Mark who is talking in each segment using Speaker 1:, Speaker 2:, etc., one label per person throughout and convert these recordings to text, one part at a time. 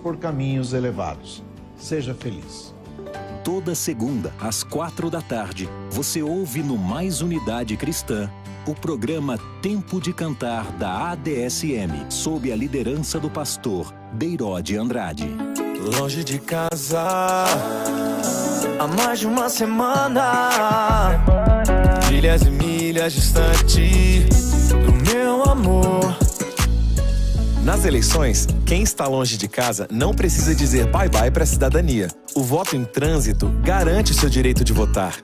Speaker 1: por caminhos elevados. Seja feliz.
Speaker 2: Toda segunda, às 4h, você ouve no Mais Unidade Cristã o programa Tempo de Cantar da ADSM, sob a liderança do pastor Deirode Andrade.
Speaker 3: Longe de casa, há mais de uma semana, milhas e milhas distante do meu amor. Nas eleições, quem está longe de casa não precisa dizer bye-bye para a cidadania. O voto em trânsito garante seu direito de votar.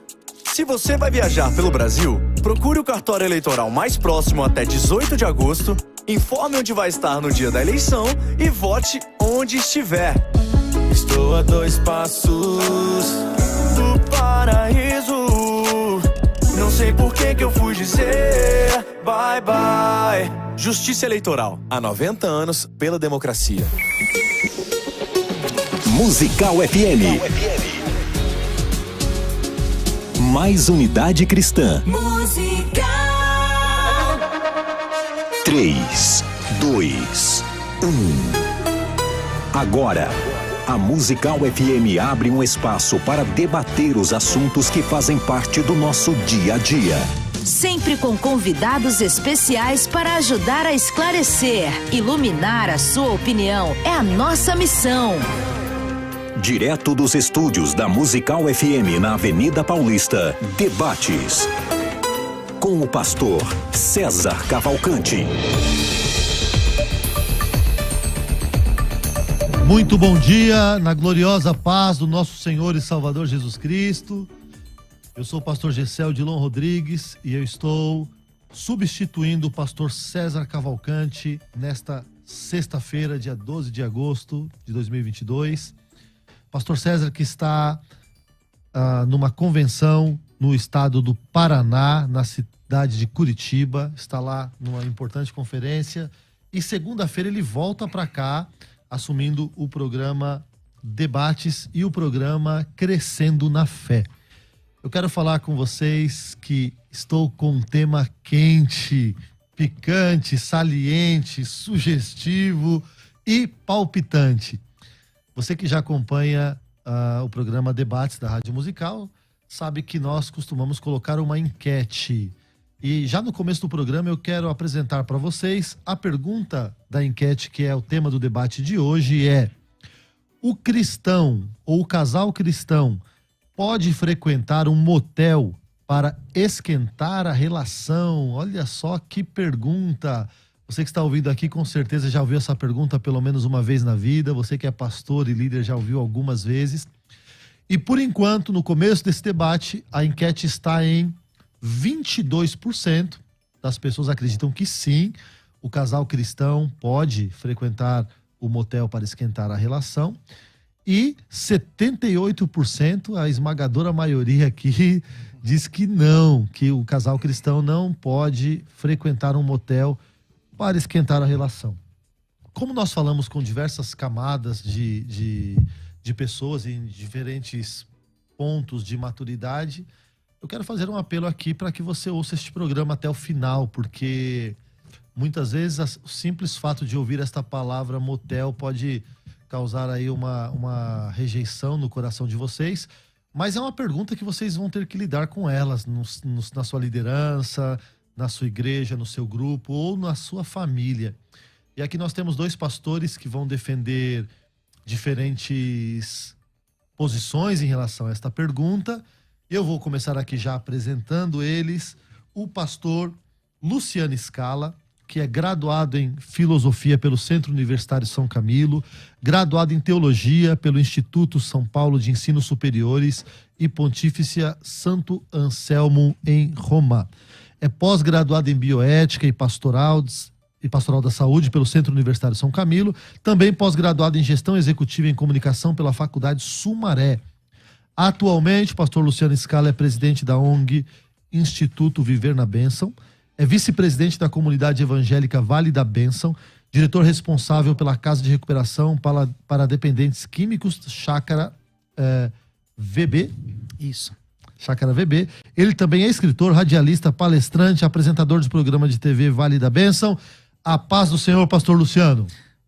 Speaker 3: Se você vai viajar pelo Brasil, procure o cartório eleitoral mais próximo até 18 de agosto, informe onde vai estar no dia da eleição e vote onde estiver. Estou a 2 passos do paraíso. Não sei por que eu fui dizer bye-bye. Justiça Eleitoral, há 90 anos pela democracia.
Speaker 2: Musical FM. Mais Unidade Cristã.
Speaker 4: Musical.
Speaker 2: 3, 2, 1. Agora, a Musical FM abre um espaço para debater os assuntos que fazem parte do nosso dia a dia.
Speaker 4: Sempre com convidados especiais para ajudar a esclarecer, iluminar a sua opinião. É a nossa missão.
Speaker 2: Direto dos estúdios da Musical FM na Avenida Paulista, debates com o pastor César Cavalcante.
Speaker 5: Muito bom dia, na gloriosa paz do nosso Senhor e Salvador Jesus Cristo. Eu sou o pastor Gessel Dilon Rodrigues e eu estou substituindo o pastor César Cavalcante nesta sexta-feira, dia 12 de agosto de 2022. Pastor César que está numa convenção no estado do Paraná, na cidade de Curitiba, está lá numa importante conferência e segunda-feira ele volta para cá assumindo o programa Debates e o programa Crescendo na Fé. Eu quero falar com vocês que estou com um tema quente, picante, saliente, sugestivo e palpitante. Você que já acompanha o programa Debates da Rádio Musical, sabe que nós costumamos colocar uma enquete. E já no começo do programa eu quero apresentar para vocês a pergunta da enquete, que é o tema do debate de hoje, é: o cristão ou o casal cristão pode frequentar um motel para esquentar a relação? Olha só que pergunta. Você que está ouvindo aqui com certeza já ouviu essa pergunta pelo menos uma vez na vida. Você que é pastor e líder já ouviu algumas vezes. E por enquanto, no começo desse debate, a enquete está em 22% das pessoas acreditam que sim, o casal cristão pode frequentar o motel para esquentar a relação. E 78%, a esmagadora maioria aqui, diz que não, que o casal cristão não pode frequentar um motel para esquentar a relação. Como nós falamos com diversas camadas de pessoas em diferentes pontos de maturidade, eu quero fazer um apelo aqui para que você ouça este programa até o final, porque muitas vezes o simples fato de ouvir esta palavra motel pode causar aí uma rejeição no coração de vocês, mas é uma pergunta que vocês vão ter que lidar com elas na sua liderança, na sua igreja, no seu grupo ou na sua família. E aqui nós temos 2 pastores que vão defender diferentes posições em relação a esta pergunta. Eu vou começar aqui já apresentando eles. O pastor Luciano Scala, que é graduado em Filosofia pelo Centro Universitário São Camilo, graduado em Teologia pelo Instituto São Paulo de Ensinos Superiores e Pontifícia Santo Anselmo em Roma. É pós-graduado em Bioética e Pastoral da Saúde pelo Centro Universitário São Camilo, também pós-graduado em Gestão Executiva em Comunicação pela Faculdade Sumaré. Atualmente, o pastor Luciano Scala é presidente da ONG Instituto Viver na Bênção, é vice-presidente da Comunidade Evangélica Vale da Bênção, diretor responsável pela Casa de Recuperação para Dependentes Químicos, Chácara VB. Isso. Chácara VB. Ele também é escritor, radialista, palestrante, apresentador do programa de TV Vale da Bênção. A paz do Senhor, pastor Luciano.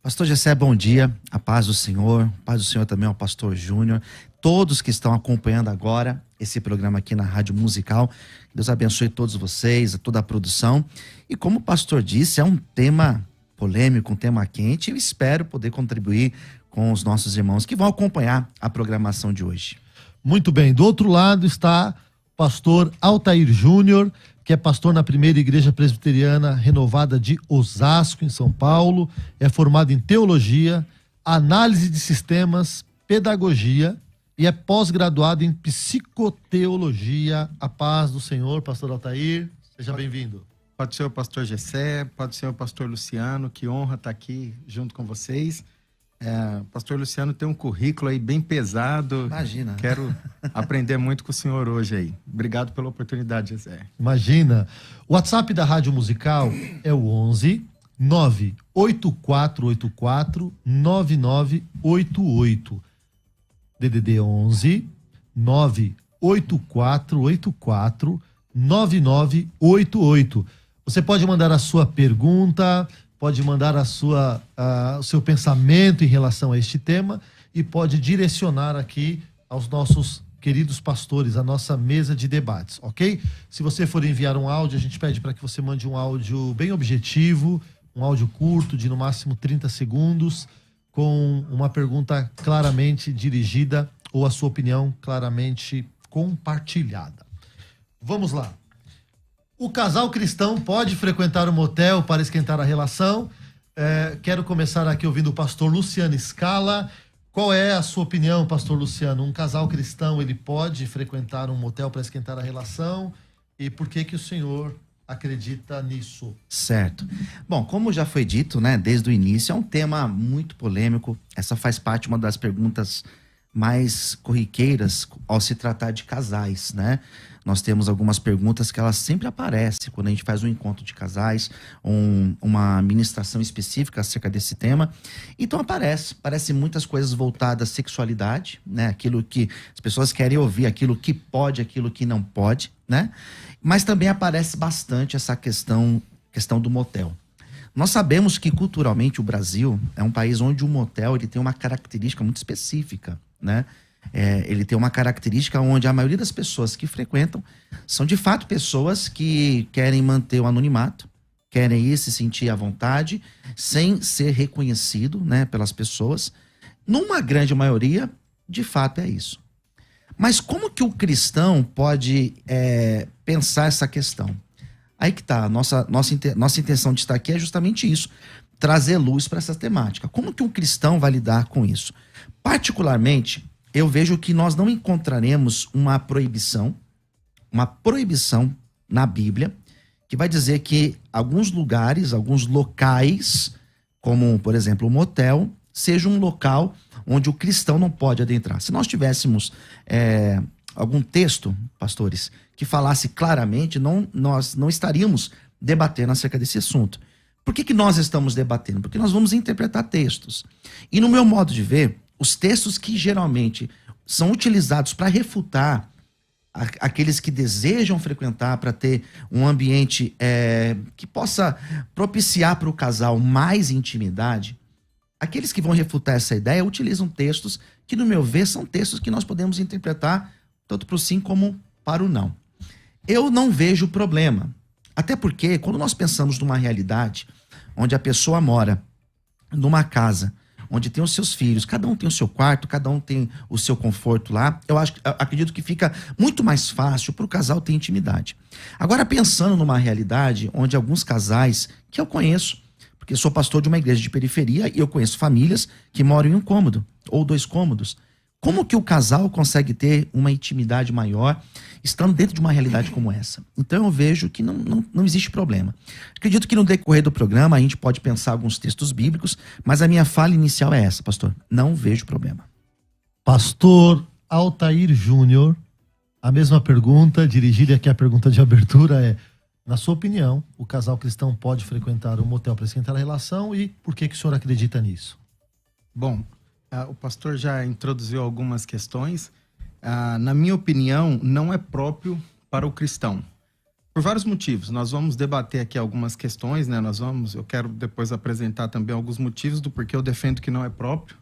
Speaker 6: Pastor Gessé, bom dia, a paz do Senhor, a paz do Senhor também ao pastor Júnior, todos que estão acompanhando agora esse programa aqui na Rádio Musical. Deus abençoe todos vocês, toda a produção. E como o pastor disse, é um tema polêmico, um tema quente. Eu espero poder contribuir com os nossos irmãos que vão acompanhar a programação de hoje.
Speaker 5: Muito bem, do outro lado está o pastor Altair Júnior, que é pastor na Primeira Igreja Presbiteriana Renovada de Osasco, em São Paulo. É formado em teologia, análise de sistemas, pedagogia e é pós-graduado em psicoteologia. A paz do Senhor, pastor Altair. Seja bem-vindo.
Speaker 7: Pode ser o pastor Gessé, pode ser o pastor Luciano, que honra estar aqui junto com vocês. O pastor Luciano tem um currículo aí bem pesado.
Speaker 6: Imagina.
Speaker 7: Quero aprender muito com o senhor hoje aí. Obrigado pela oportunidade, Gessé.
Speaker 5: Imagina. O WhatsApp da Rádio Musical é o 11 98484 9988. DDD 11 98484 9988. Você pode mandar a sua pergunta, pode mandar o seu pensamento em relação a este tema e pode direcionar aqui aos nossos queridos pastores, a nossa mesa de debates, ok? Se você for enviar um áudio, a gente pede para que você mande um áudio bem objetivo, um áudio curto de no máximo 30 segundos, com uma pergunta claramente dirigida ou a sua opinião claramente compartilhada. Vamos lá. O casal cristão pode frequentar um motel para esquentar a relação? Quero começar aqui ouvindo o pastor Luciano Scala. Qual é a sua opinião, pastor Luciano? Um casal cristão, ele pode frequentar um motel para esquentar a relação? E por que que o senhor acredita nisso?
Speaker 6: Certo. Bom, como já foi dito, né, desde o início, é um tema muito polêmico. Essa faz parte de uma das perguntas mais corriqueiras ao se tratar de casais, né? Nós temos algumas perguntas que elas sempre aparecem quando a gente faz um encontro de casais, uma ministração específica acerca desse tema. Então aparecem muitas coisas voltadas à sexualidade, né? Aquilo que as pessoas querem ouvir, aquilo que pode, aquilo que não pode, né? Mas também aparece bastante essa questão do motel. Nós sabemos que culturalmente o Brasil é um país onde o motel ele tem uma característica muito específica, né? Ele tem uma característica onde a maioria das pessoas que frequentam são de fato pessoas que querem manter o anonimato, querem ir se sentir à vontade, sem ser reconhecido, né, pelas pessoas. Numa grande maioria, de fato é isso. Mas como que o cristão pode pensar essa questão? Aí que tá, nossa intenção de estar aqui é justamente isso, trazer luz para essa temática. Como que um cristão vai lidar com isso? Particularmente, eu vejo que nós não encontraremos uma proibição na Bíblia, que vai dizer que alguns lugares, alguns locais, como, por exemplo, o motel, seja um local onde o cristão não pode adentrar. Se nós tivéssemos algum texto, pastores, que falasse claramente, nós não estaríamos debatendo acerca desse assunto. Por que nós estamos debatendo? Porque nós vamos interpretar textos. E no meu modo de ver, os textos que geralmente são utilizados para refutar aqueles que desejam frequentar, para ter um ambiente que possa propiciar para o casal mais intimidade, aqueles que vão refutar essa ideia utilizam textos que, no meu ver, são textos que nós podemos interpretar tanto para o sim como para o não. Eu não vejo problema. Até porque, quando nós pensamos numa realidade onde a pessoa mora numa casa onde tem os seus filhos, cada um tem o seu quarto, cada um tem o seu conforto lá, eu acredito que fica muito mais fácil para o casal ter intimidade. Agora, pensando numa realidade onde alguns casais, que eu conheço, porque sou pastor de uma igreja de periferia e eu conheço famílias que moram em um cômodo ou 2 cômodos, como que o casal consegue ter uma intimidade maior estando dentro de uma realidade como essa? Então eu vejo que não existe problema. Acredito que no decorrer do programa a gente pode pensar alguns textos bíblicos, mas a minha fala inicial é essa, pastor. Não vejo problema.
Speaker 5: Pastor Altair Júnior, a mesma pergunta, dirigida aqui, a pergunta de abertura é: na sua opinião, o casal cristão pode frequentar um motel para esquentar a relação e por que o senhor acredita nisso?
Speaker 7: Bom, o pastor já introduziu algumas questões. Na minha opinião, não é próprio para o cristão. Por vários motivos. Nós vamos debater aqui algumas questões, né? Eu quero depois apresentar também alguns motivos do porquê eu defendo que não é próprio.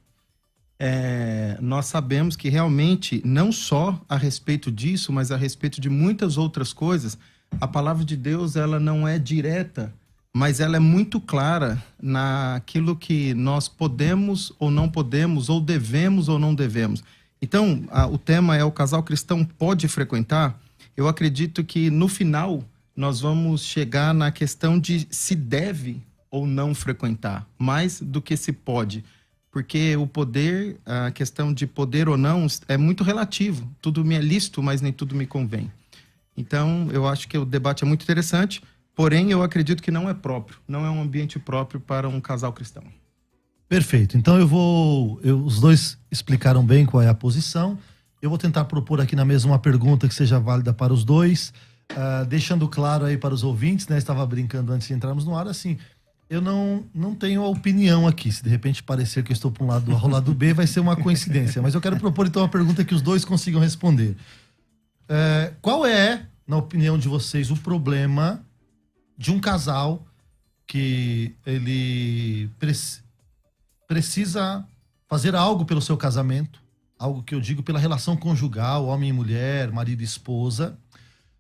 Speaker 7: Nós sabemos que realmente, não só a respeito disso, mas a respeito de muitas outras coisas, a palavra de Deus, ela não é direta, mas ela é muito clara naquilo que nós podemos ou não podemos, ou devemos ou não devemos. Então, o tema é: o casal cristão pode frequentar? Eu acredito que no final nós vamos chegar na questão de se deve ou não frequentar, mais do que se pode. Porque o poder, a questão de poder ou não, é muito relativo. Tudo me é lícito, mas nem tudo me convém. Então, eu acho que o debate é muito interessante, porém eu acredito que não é próprio, não é um ambiente próprio para um casal cristão.
Speaker 5: Perfeito. Então os dois explicaram bem qual é a posição. Eu vou tentar propor aqui na mesa uma pergunta que seja válida para os dois, deixando claro aí para os ouvintes, né? Estava brincando antes de entrarmos no ar, assim, eu não tenho a opinião aqui. Se de repente parecer que eu estou para um lado ou ao lado B, vai ser uma coincidência. Mas eu quero propor então uma pergunta que os dois consigam responder. Qual é, na opinião de vocês, o problema de um casal que ele precisa fazer algo pelo seu casamento, algo que eu digo pela relação conjugal, homem e mulher, marido e esposa?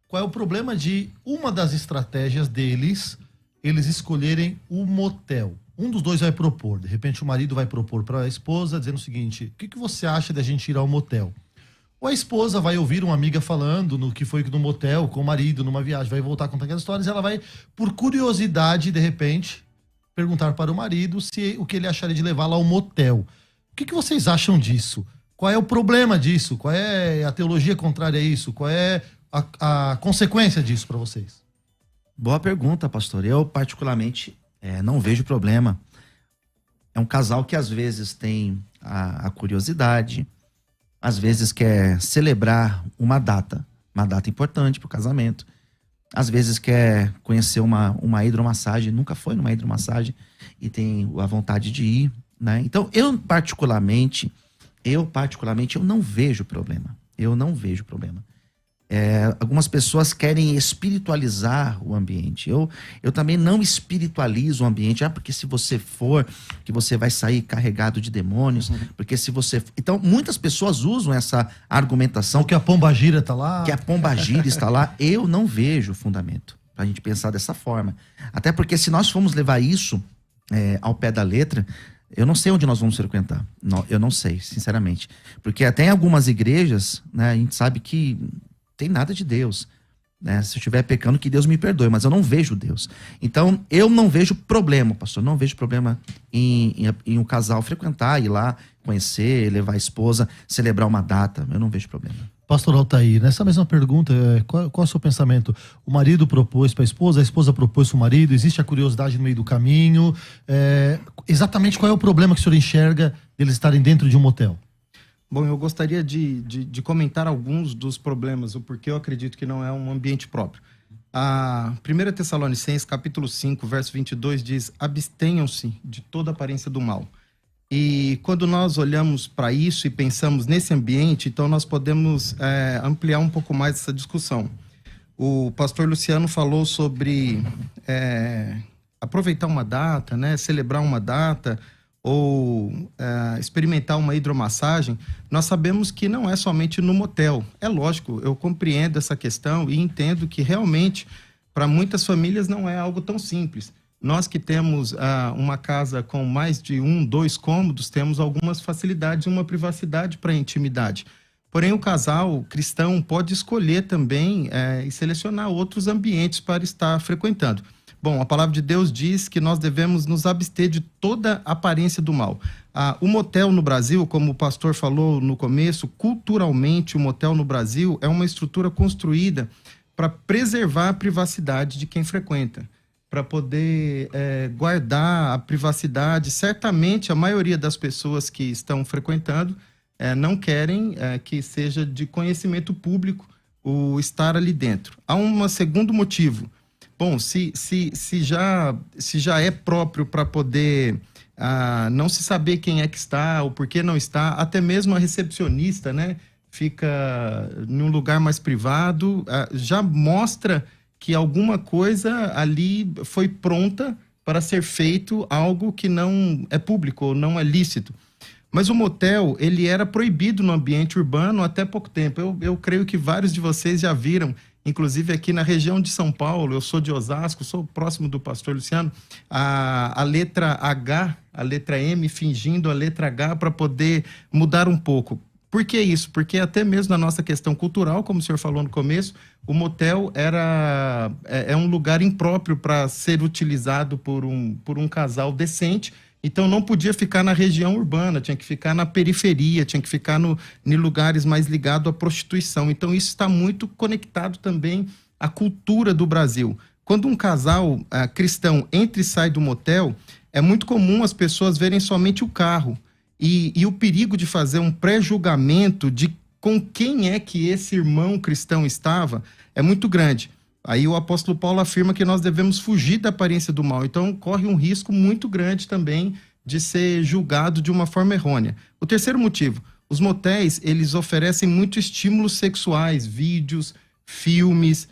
Speaker 5: Qual é o problema de uma das estratégias deles, eles escolherem o motel? Um dos dois vai propor, de repente o marido vai propor para a esposa, dizendo o seguinte: o que você acha de a gente ir ao motel? Ou a esposa vai ouvir uma amiga falando no que foi no motel com o marido, numa viagem, vai voltar a contar aquelas histórias, e ela vai, por curiosidade, de repente, perguntar para o marido o que ele acharia de levá-la ao motel. O que vocês acham disso? Qual é o problema disso? Qual é a teologia contrária a isso? Qual é a consequência disso para vocês?
Speaker 6: Boa pergunta, pastor. Eu, particularmente, não vejo problema. É um casal que, às vezes, tem a curiosidade, às vezes quer celebrar uma data importante para o casamento. Às vezes quer conhecer uma hidromassagem, nunca foi numa hidromassagem e tem a vontade de ir, né? Então, eu particularmente, eu não vejo problema. Eu não vejo problema. Algumas pessoas querem espiritualizar o ambiente. Eu também não espiritualizo o ambiente. Porque se você for, que você vai sair carregado de demônios. Porque se você... Então, muitas pessoas usam essa argumentação.
Speaker 5: Que a pombagira está lá.
Speaker 6: Que a pombagira está lá. Eu não vejo fundamento para a gente pensar dessa forma. Até porque se nós formos levar isso ao pé da letra, eu não sei onde nós vamos frequentar. Não, eu não sei, sinceramente. Porque até em algumas igrejas, né, a gente sabe que tem nada de Deus, né? Se eu estiver pecando, que Deus me perdoe, mas eu não vejo Deus. Então, eu não vejo problema, pastor. Não vejo problema em um casal frequentar, ir lá, conhecer, levar a esposa, celebrar uma data. Eu não vejo problema.
Speaker 5: Pastor Altair, nessa mesma pergunta, qual é o seu pensamento? O marido propôs para a esposa propôs para o marido, existe a curiosidade no meio do caminho. Exatamente qual é o problema que o senhor enxerga deles estarem dentro de um motel?
Speaker 7: Bom, eu gostaria de comentar alguns dos problemas, o porquê eu acredito que não é um ambiente próprio. A 1 Tessalonicenses, capítulo 5, verso 22, diz: abstenham-se de toda aparência do mal. E quando nós olhamos para isso e pensamos nesse ambiente, então nós podemos ampliar um pouco mais essa discussão. O pastor Luciano falou sobre aproveitar uma data, né, celebrar uma data, ou experimentar uma hidromassagem. Nós sabemos que não é somente no motel. É lógico, eu compreendo essa questão e entendo que realmente, para muitas famílias, não é algo tão simples. Nós que temos uma casa com mais de 1, 2 cômodos, temos algumas facilidades, uma privacidade para a intimidade. Porém, o casal cristão pode escolher também e selecionar outros ambientes para estar frequentando. Bom, a palavra de Deus diz que nós devemos nos abster de toda aparência do mal. O motel no Brasil, como o pastor falou no começo, culturalmente o motel no Brasil é uma estrutura construída para preservar a privacidade de quem frequenta, para poder guardar a privacidade. Certamente a maioria das pessoas que estão frequentando não querem que seja de conhecimento público o estar ali dentro. Há um segundo motivo. Bom, se já é próprio para poder não se saber quem é que está, ou por que não está, até mesmo a recepcionista, né, fica num lugar mais privado, já mostra que alguma coisa ali foi pronta para ser feito algo que não é público ou não é lícito. Mas o motel, ele era proibido no ambiente urbano até pouco tempo. Eu creio que vários de vocês já viram, inclusive aqui na região de São Paulo, eu sou de Osasco, sou próximo do pastor Luciano, a letra H, a letra M fingindo a letra H para poder mudar um pouco. Por que isso? Porque até mesmo na nossa questão cultural, como o senhor falou no começo, o motel é um lugar impróprio para ser utilizado por um casal decente. Então não podia ficar na região urbana, tinha que ficar na periferia, tinha que ficar em lugares mais ligados à prostituição. Então isso está muito conectado também à cultura do Brasil. Quando um casal cristão entra e sai do motel, é muito comum as pessoas verem somente o carro. E o perigo de fazer um pré-julgamento de com quem é que esse irmão cristão estava é muito grande. Aí o apóstolo Paulo afirma que nós devemos fugir da aparência do mal. Então corre um risco muito grande também de ser julgado de uma forma errônea. O terceiro motivo, os motéis, eles oferecem muitos estímulos sexuais, vídeos, filmes,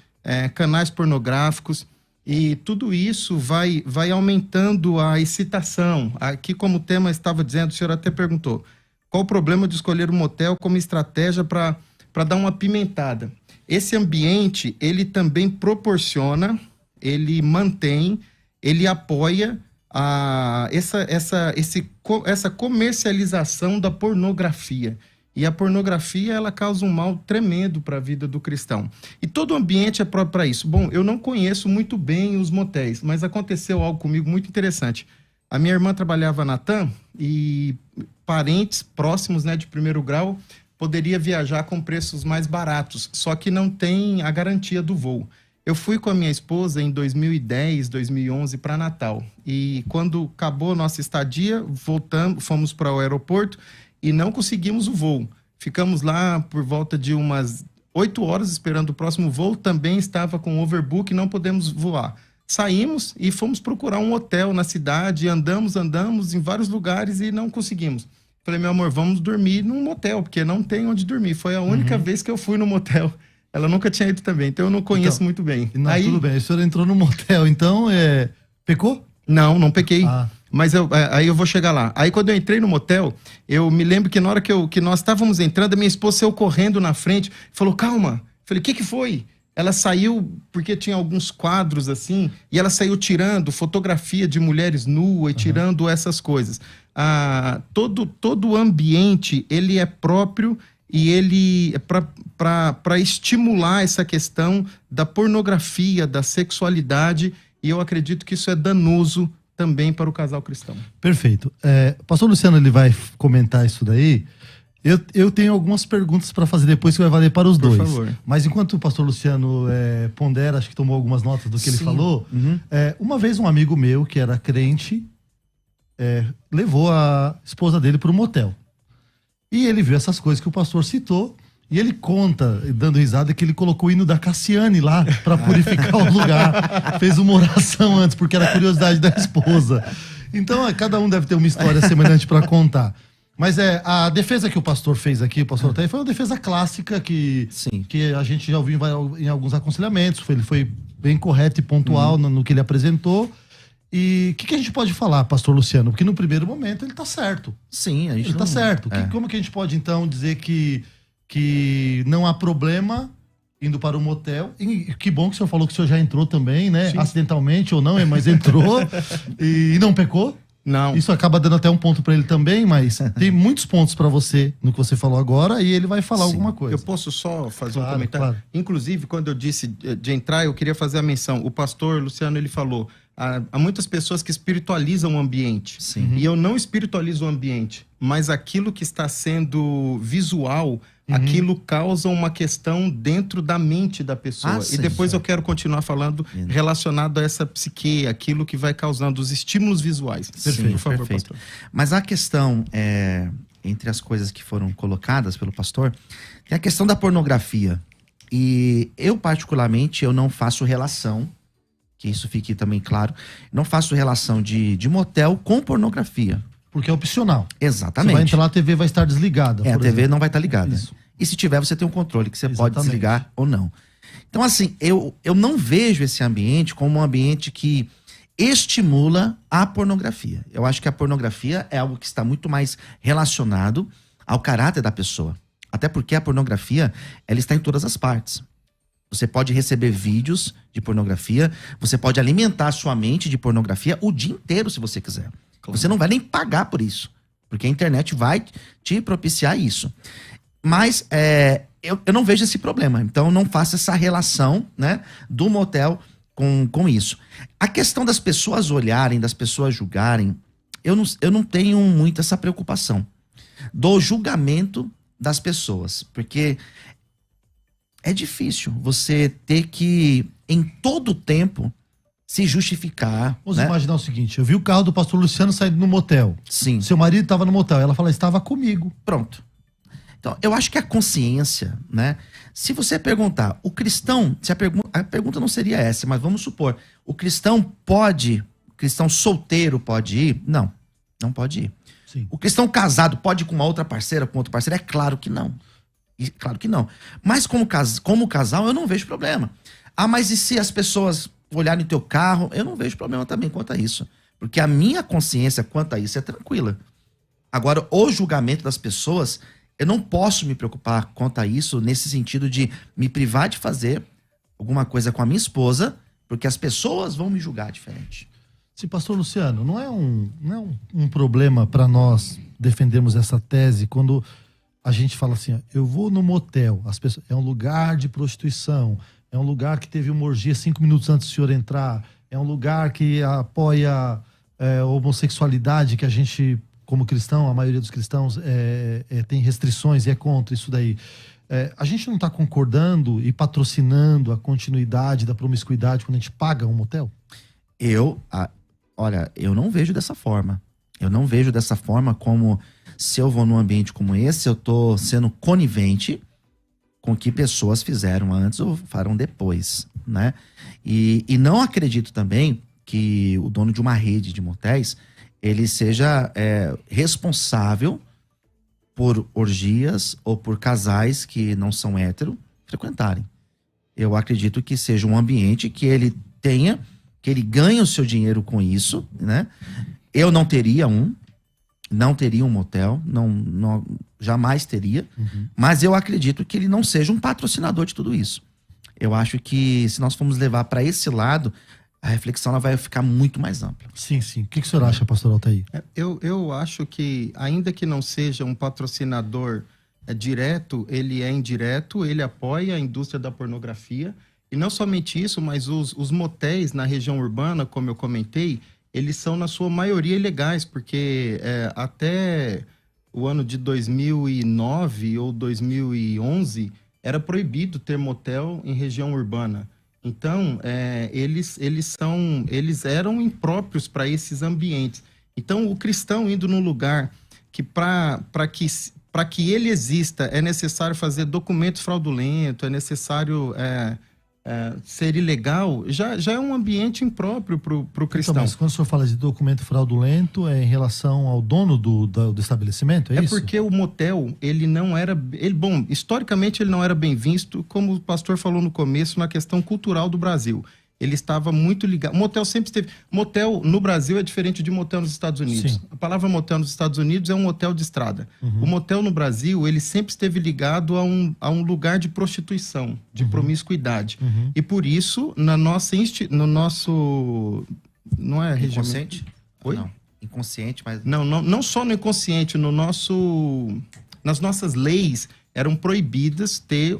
Speaker 7: canais pornográficos, e tudo isso vai aumentando a excitação. Aqui, como o tema estava dizendo, o senhor até perguntou, qual o problema de escolher um motel como estratégia para dar uma apimentada? Esse ambiente, ele também proporciona, ele mantém, ele apoia essa comercialização da pornografia. E a pornografia, ela causa um mal tremendo para a vida do cristão. E todo o ambiente é próprio para isso. Bom, eu não conheço muito bem os motéis, mas aconteceu algo comigo muito interessante. A minha irmã trabalhava na TAM e parentes próximos, né, de primeiro grau, poderia viajar com preços mais baratos, só que não tem a garantia do voo. Eu fui com a minha esposa em 2010, 2011 para Natal. E quando acabou a nossa estadia, fomos para o aeroporto e não conseguimos o voo. Ficamos lá por volta de umas 8 horas esperando o próximo voo, também estava com overbook, não podemos voar. Saímos e fomos procurar um hotel na cidade, andamos em vários lugares e não conseguimos. Falei, meu amor, vamos dormir num motel, porque não tem onde dormir. Foi a única vez que eu fui no motel. Ela nunca tinha ido também, então eu não conheço muito bem.
Speaker 5: Não, aí, tudo bem, o senhor entrou no motel, então pecou?
Speaker 7: Não pequei. Mas aí eu vou chegar lá. Aí quando eu entrei no motel, eu me lembro que na hora que nós estávamos entrando, a minha esposa saiu correndo na frente, falou, calma. Falei, o que foi? Ela saiu porque tinha alguns quadros assim, e ela saiu tirando fotografia de mulheres nuas e tirando essas coisas. Todo o ambiente, ele é próprio e ele é para estimular essa questão da pornografia, da sexualidade, e eu acredito que isso é danoso também para o casal cristão.
Speaker 5: Perfeito. Pastor Luciano, ele vai comentar isso daí. Eu tenho algumas perguntas para fazer depois que vai valer para os dois.
Speaker 7: Por favor.
Speaker 5: Mas enquanto o pastor Luciano pondera, acho que tomou algumas notas do que ele falou. Uma vez um amigo meu, que era crente, levou a esposa dele para um motel. E ele viu essas coisas que o pastor citou. E ele conta, dando risada, que ele colocou o hino da Cassiane lá para purificar o lugar. Fez uma oração antes, porque era curiosidade da esposa. Então, cada um deve ter uma história semelhante para contar. Mas a defesa que o pastor fez aqui, o pastor Otéio, foi uma defesa clássica que a gente já ouviu em alguns aconselhamentos. Ele foi bem correto e pontual no que ele apresentou. E o que a gente pode falar, pastor Luciano? Porque no primeiro momento ele está certo.
Speaker 6: Sim, a gente
Speaker 5: ele está certo. Como que a gente pode, então, dizer que não há problema indo para o motel? E que bom que o senhor falou que o senhor já entrou também, né? Sim. Acidentalmente ou não, mas entrou e não pecou?
Speaker 7: Não.
Speaker 5: Isso acaba dando até um ponto para ele também, mas tem muitos pontos para você no que você falou agora e ele vai falar alguma coisa.
Speaker 7: Eu posso só fazer um comentário? Claro. Inclusive, quando eu disse de entrar, eu queria fazer a menção. O pastor Luciano, ele falou, há muitas pessoas que espiritualizam o ambiente.
Speaker 6: Sim.
Speaker 7: E eu não espiritualizo o ambiente, mas aquilo que está sendo visual, aquilo causa uma questão dentro da mente da pessoa. E depois eu quero continuar falando relacionado a essa psique, aquilo que vai causando os estímulos visuais.
Speaker 6: Perfeito, por favor, pastor. Mas a questão, entre as coisas que foram colocadas pelo pastor, tem a questão da pornografia. E eu, particularmente, eu não faço relação, que isso fique também claro, não faço relação de motel com pornografia.
Speaker 5: Porque é opcional.
Speaker 6: Exatamente.
Speaker 5: Você vai entrar lá, a TV vai estar desligada.
Speaker 6: A TV não vai estar ligada. Isso. E se tiver, você tem um controle que você pode desligar ou não. Então, assim, eu não vejo esse ambiente como um ambiente que estimula a pornografia. Eu acho que a pornografia é algo que está muito mais relacionado ao caráter da pessoa. Até porque a pornografia, ela está em todas as partes. Você pode receber vídeos de pornografia, você pode alimentar a sua mente de pornografia o dia inteiro, se você quiser. Você não vai nem pagar por isso, porque a internet vai te propiciar isso. Mas eu não vejo esse problema, então não faço essa relação, né, do motel com isso. A questão das pessoas olharem, das pessoas julgarem, eu não tenho muito essa preocupação do julgamento das pessoas, porque é difícil você ter que, em todo o tempo, se justificar.
Speaker 5: Vamos
Speaker 6: né?
Speaker 5: imaginar o seguinte, eu vi o carro do pastor Luciano saindo no motel.
Speaker 6: Sim.
Speaker 5: Seu marido estava no motel, ela fala, estava comigo.
Speaker 6: Pronto. Então, eu acho que a consciência, né? Se você perguntar, o cristão, a pergunta não seria essa, mas vamos supor, o cristão solteiro pode ir? Não, não pode ir.
Speaker 5: Sim.
Speaker 6: O cristão casado pode ir com uma outra parceira, com outro parceiro? É claro que não. Claro que não. Mas como casal, eu não vejo problema. Ah, mas e se as pessoas olharem no teu carro? Eu não vejo problema também quanto a isso. Porque a minha consciência quanto a isso é tranquila. Agora, o julgamento das pessoas, eu não posso me preocupar quanto a isso nesse sentido de me privar de fazer alguma coisa com a minha esposa, porque as pessoas vão me julgar diferente.
Speaker 5: Sim, pastor Luciano, não é um problema para nós defendermos essa tese quando a gente fala assim, ó, eu vou no motel, é um lugar de prostituição, é um lugar que teve uma orgia 5 minutos antes do senhor entrar, é um lugar que apoia a homossexualidade, que a gente, como cristão, a maioria dos cristãos tem restrições e é contra isso daí. A gente não está concordando e patrocinando a continuidade da promiscuidade quando a gente paga um motel?
Speaker 6: Olha, eu não vejo dessa forma. Eu não vejo dessa forma como, se eu vou num ambiente como esse, eu tô sendo conivente com o que pessoas fizeram antes ou farão depois, né? E não acredito também que o dono de uma rede de motéis, ele seja responsável por orgias ou por casais que não são hétero frequentarem. Eu acredito que seja um ambiente que ele ganhe o seu dinheiro com isso, né? Eu não teria um motel, jamais teria, mas eu acredito que ele não seja um patrocinador de tudo isso. Eu acho que se nós formos levar para esse lado, a reflexão ela vai ficar muito mais ampla.
Speaker 5: Sim, sim. O que o senhor acha, pastor Altair?
Speaker 7: Eu acho que, ainda que não seja um patrocinador direto, ele é indireto, ele apoia a indústria da pornografia. E não somente isso, mas os motéis na região urbana, como eu comentei, eles são, na sua maioria, ilegais, porque até o ano de 2009 ou 2011, era proibido ter motel em região urbana. Então, eles eram impróprios para esses ambientes. Então, o cristão indo num lugar que, para que ele exista, é necessário fazer documentos fraudulentos, é necessário ser ilegal, já é um ambiente impróprio para o cristão.
Speaker 5: Então, mas quando o senhor fala de documento fraudulento, é em relação ao dono do estabelecimento, é isso? É
Speaker 7: porque o motel, ele não era... historicamente ele não era bem visto, como o pastor falou no começo, na questão cultural do Brasil. Ele estava muito ligado... O motel sempre esteve... Motel no Brasil é diferente de motel nos Estados Unidos. Sim. A palavra motel nos Estados Unidos é um hotel de estrada. O motel no Brasil, ele sempre esteve ligado a um lugar de prostituição, de promiscuidade. E por isso, no nosso... Não é
Speaker 6: inconsciente?
Speaker 7: Oi?
Speaker 6: Não. Inconsciente, mas...
Speaker 7: Não só no inconsciente, nas nossas leis eram proibidas ter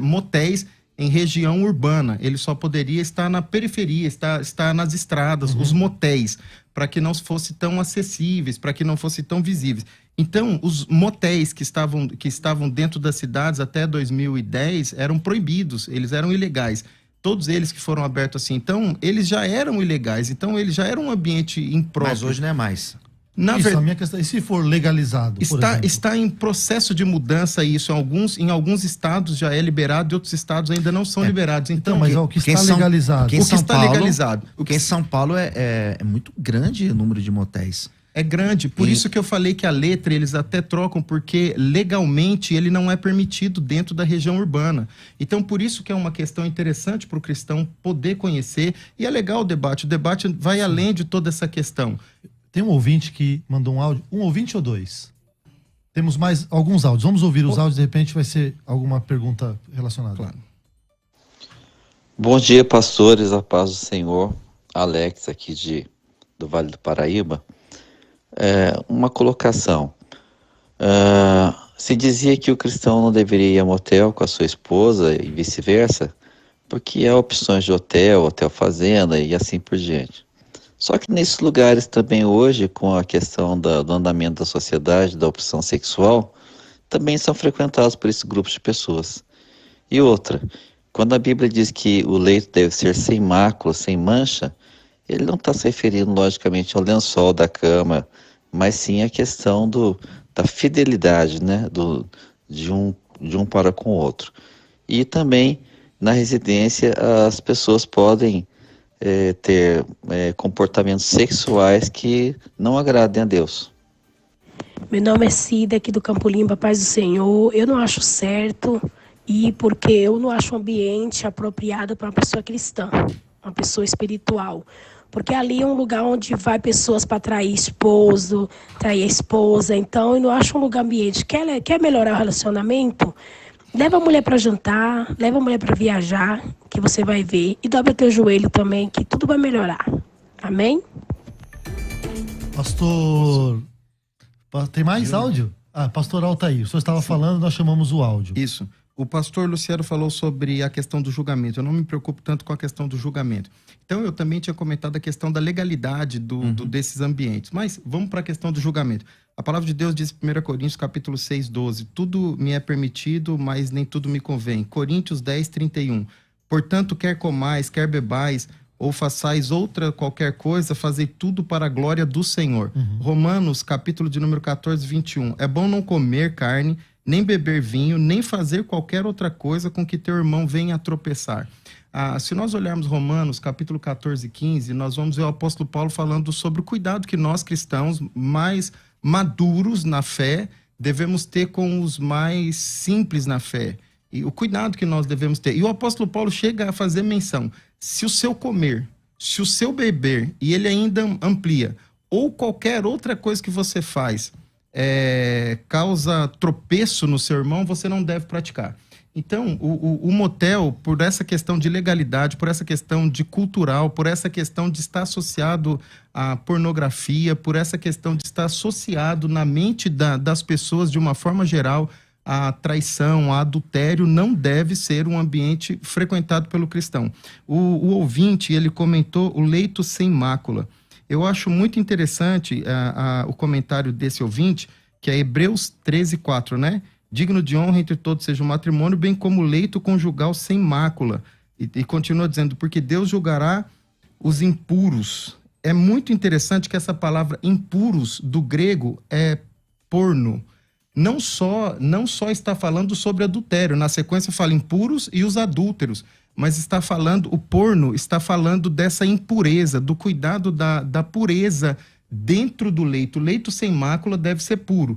Speaker 7: motéis em região urbana. Ele só poderia estar na periferia, estar nas estradas, os motéis, para que não fossem tão acessíveis, para que não fossem tão visíveis. Então, os motéis que estavam dentro das cidades até 2010 eram proibidos, eles eram ilegais. Todos eles que foram abertos assim. Então, eles já eram ilegais, então eles já eram um ambiente impróprio.
Speaker 6: Mas hoje não é mais.
Speaker 5: A minha questão, e se for legalizado,
Speaker 7: está em processo de mudança isso. Em alguns estados já é liberado, e outros estados ainda não são liberados. Então,
Speaker 5: mas o que está legalizado?
Speaker 6: Porque em São Paulo é muito grande o número de motéis.
Speaker 7: é grande. Por isso que eu falei que a letra eles até trocam, porque legalmente ele não é permitido dentro da região urbana. Então, por isso que é uma questão interessante para o cristão poder conhecer. E é legal o debate. O debate vai além de toda essa questão.
Speaker 5: Tem um ouvinte que mandou um áudio. Um ouvinte ou dois? Temos mais alguns áudios. Vamos ouvir os áudios, de repente vai ser alguma pergunta relacionada.
Speaker 7: Claro.
Speaker 8: Bom dia, pastores, a paz do Senhor. Alex, aqui do Vale do Paraíba. Uma colocação. Se dizia que o cristão não deveria ir a motel com a sua esposa e vice-versa, porque há opções de hotel fazenda e assim por diante. Só que nesses lugares também hoje, com a questão do andamento da sociedade, da opção sexual, também são frequentados por esse grupo de pessoas. E outra, quando a Bíblia diz que o leito deve ser sem mácula, sem mancha, ele não está se referindo, logicamente, ao lençol da cama, mas sim à questão da fidelidade, né, de um para com o outro. E também, na residência, as pessoas podem ter comportamentos sexuais que não agradem a Deus.
Speaker 9: Meu nome é Cida, aqui do Campo Limpo, paz do Senhor. Eu não acho certo porque eu não acho um ambiente apropriado para uma pessoa cristã, uma pessoa espiritual. Porque ali é um lugar onde vai pessoas para trair esposo, trair a esposa. Então, eu não acho um lugar ambiente. Quer melhorar o relacionamento? Leva a mulher para jantar, leva a mulher para viajar, que você vai ver. E dobra teu joelho também, que tudo vai melhorar. Amém?
Speaker 5: Pastor, tem mais áudio? Pastor Altair, o senhor estava falando, nós chamamos o áudio.
Speaker 7: Isso. O pastor Luciano falou sobre a questão do julgamento. Eu não me preocupo tanto com a questão do julgamento. Então, eu também tinha comentado a questão da legalidade desses ambientes. Mas vamos para a questão do julgamento. A palavra de Deus diz em 1 Coríntios, capítulo 6, 12. Tudo me é permitido, mas nem tudo me convém. Coríntios 10, 31. Portanto, quer comais, quer bebais, ou façais outra qualquer coisa, fazei tudo para a glória do Senhor. Romanos, capítulo de número 14, 21. É bom não comer carne, nem beber vinho, nem fazer qualquer outra coisa com que teu irmão venha a tropeçar. Se nós olharmos Romanos, capítulo 14, 15, nós vamos ver o apóstolo Paulo falando sobre o cuidado que nós, cristãos, mais maduros na fé, devemos ter com os mais simples na fé. E o cuidado que nós devemos ter. E o apóstolo Paulo chega a fazer menção. Se o seu comer, se o seu beber, e ele ainda amplia, ou qualquer outra coisa que você faz, causa tropeço no seu irmão, você não deve praticar. Então, o motel, por essa questão de legalidade, por essa questão de cultural, por essa questão de estar associado à pornografia, por essa questão de estar associado na mente das pessoas de uma forma geral, a traição, a adultério, não deve ser um ambiente frequentado pelo cristão. O ouvinte, ele comentou o leito sem mácula. Eu acho muito interessante o comentário desse ouvinte, que é Hebreus 13, 4, né? Digno de honra entre todos seja o matrimônio, bem como o leito conjugal sem mácula. E continua dizendo, porque Deus julgará os impuros. É muito interessante que essa palavra impuros, do grego, é porno. Não só está falando sobre adultério. Na sequência fala impuros e os adúlteros. Mas está falando, o porno está falando dessa impureza, do cuidado da pureza dentro do leito. O leito sem mácula deve ser puro.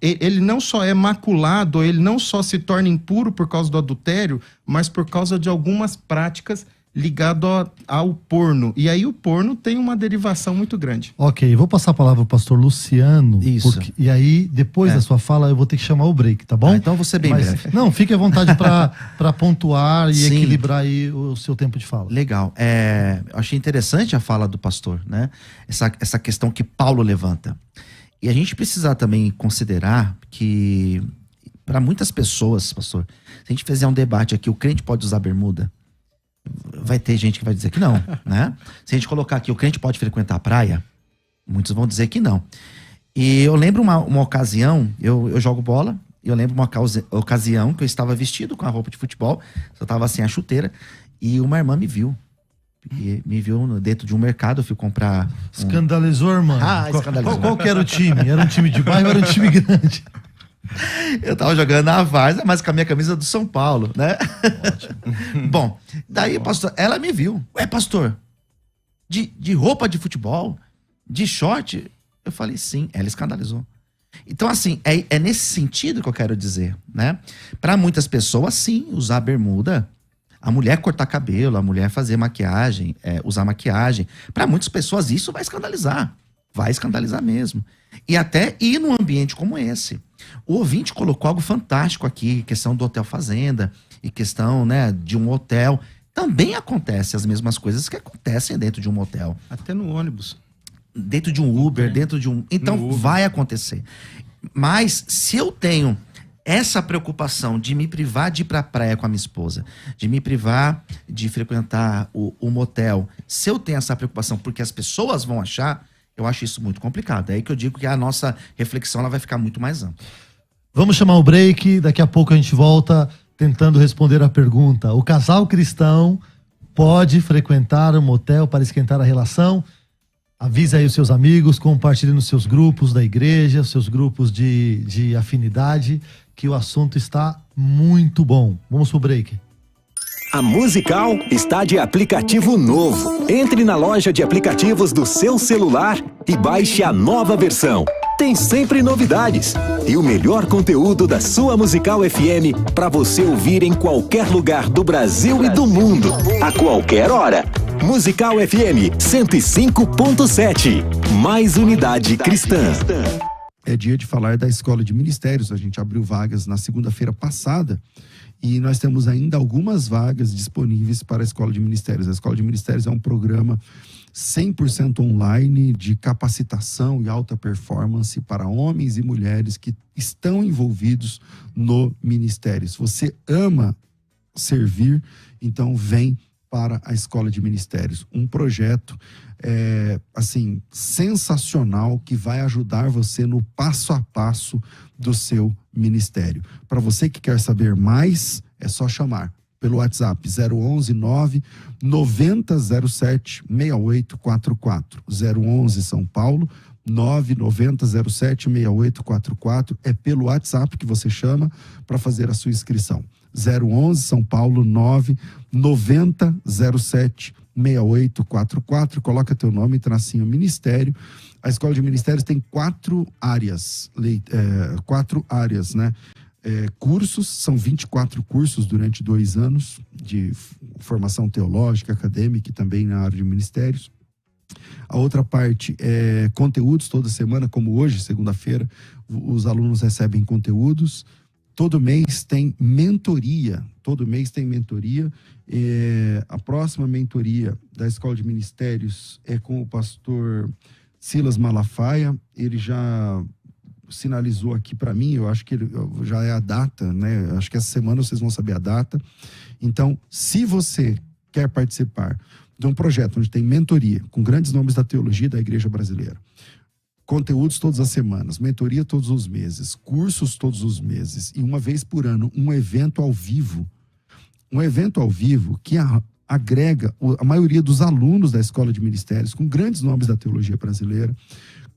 Speaker 7: Ele não só é maculado, ele não só se torna impuro por causa do adultério, mas por causa de algumas práticas ligadas ao porno. E aí o porno tem uma derivação muito grande.
Speaker 5: Ok, vou passar a palavra ao pastor Luciano.
Speaker 6: Isso.
Speaker 5: E aí, depois da sua fala, eu vou ter que chamar o break, tá bom?
Speaker 6: Então você bem breve.
Speaker 5: Não, fique à vontade para pontuar e equilibrar aí o seu tempo de fala.
Speaker 6: Legal. Eu achei interessante a fala do pastor, né? Essa questão que Paulo levanta. E a gente precisa também considerar que, para muitas pessoas, pastor, se a gente fizer um debate aqui, o crente pode usar bermuda? Vai ter gente que vai dizer que não, né? Se a gente colocar aqui, o crente pode frequentar a praia? Muitos vão dizer que não. E eu lembro uma ocasião, eu jogo bola, e eu lembro uma ocasião que eu estava vestido com a roupa de futebol, eu estava sem a chuteira, e uma irmã me viu. E me viu dentro de um mercado, eu fui comprar...
Speaker 5: Escandalizou, irmão.
Speaker 6: Escandalizou.
Speaker 5: Qual que era o time? Era um time de bairro ou era um time grande?
Speaker 6: Eu tava jogando na Várzea, mas com a minha camisa do São Paulo, né? Ótimo. Bom, daí, pastor, ela me viu. Pastor, de roupa de futebol? de short? Eu falei, sim. Ela escandalizou. Então, assim, é nesse sentido que eu quero dizer, né? Para muitas pessoas, sim, usar bermuda, a mulher cortar cabelo, a mulher fazer maquiagem, usar maquiagem. Para muitas pessoas, isso vai escandalizar. Vai escandalizar mesmo. E até ir num ambiente como esse. O ouvinte colocou algo fantástico aqui, questão do Hotel Fazenda e questão, né, de um hotel. Também acontece as mesmas coisas que acontecem dentro de um motel.
Speaker 7: Até no ônibus.
Speaker 6: Dentro de um Uber, dentro de um... Então, vai acontecer. Mas, se eu tenho essa preocupação de me privar de ir pra praia com a minha esposa, de me privar de frequentar o motel, se eu tenho essa preocupação porque as pessoas vão achar, eu acho isso muito complicado. É aí que eu digo que a nossa reflexão ela vai ficar muito mais ampla.
Speaker 5: Vamos chamar o break, daqui a pouco a gente volta tentando responder a pergunta. O casal cristão pode frequentar um motel para esquentar a relação? Avisa aí os seus amigos, compartilhe nos seus grupos da igreja, seus grupos de afinidade, que o assunto está muito bom. Vamos pro break.
Speaker 2: A Musical está de aplicativo novo. Entre na loja de aplicativos do seu celular e baixe a nova versão. Tem sempre novidades e o melhor conteúdo da sua Musical FM para você ouvir em qualquer lugar do Brasil e do mundo, a qualquer hora. Musical FM 105.7. Mais unidade cristã.
Speaker 10: É dia de falar da Escola de Ministérios. A gente abriu vagas na segunda-feira passada e nós temos ainda algumas vagas disponíveis para a Escola de Ministérios. A Escola de Ministérios é um programa 100% online de capacitação e alta performance para homens e mulheres que estão envolvidos no ministério. Se você ama servir, então vem para a Escola de Ministérios. Um projeto assim, sensacional que vai ajudar você no passo a passo do seu ministério. Para você que quer saber mais, é só chamar pelo WhatsApp 011 99007 6844. 011 São Paulo 99007 6844. É pelo WhatsApp que você chama para fazer a sua inscrição. 011 São Paulo 99007 6844. Coloca teu nome, tracinho ministério. A Escola de Ministérios tem 4 áreas, né? Cursos, são 24 cursos durante 2 anos de formação teológica, acadêmica e também na área de ministérios. A outra parte é conteúdos toda semana, como hoje, segunda-feira, os alunos recebem conteúdos. Todo mês tem mentoria. A próxima mentoria da Escola de Ministérios é com o pastor Silas Malafaia. Ele já sinalizou aqui para mim, eu acho que já é a data, né? Acho que essa semana vocês vão saber a data. Então, se você quer participar de um projeto onde tem mentoria com grandes nomes da teologia da igreja brasileira, conteúdos todas as semanas, mentoria todos os meses, cursos todos os meses e uma vez por ano um evento ao vivo que agrega a maioria dos alunos da Escola de Ministérios com grandes nomes da teologia brasileira,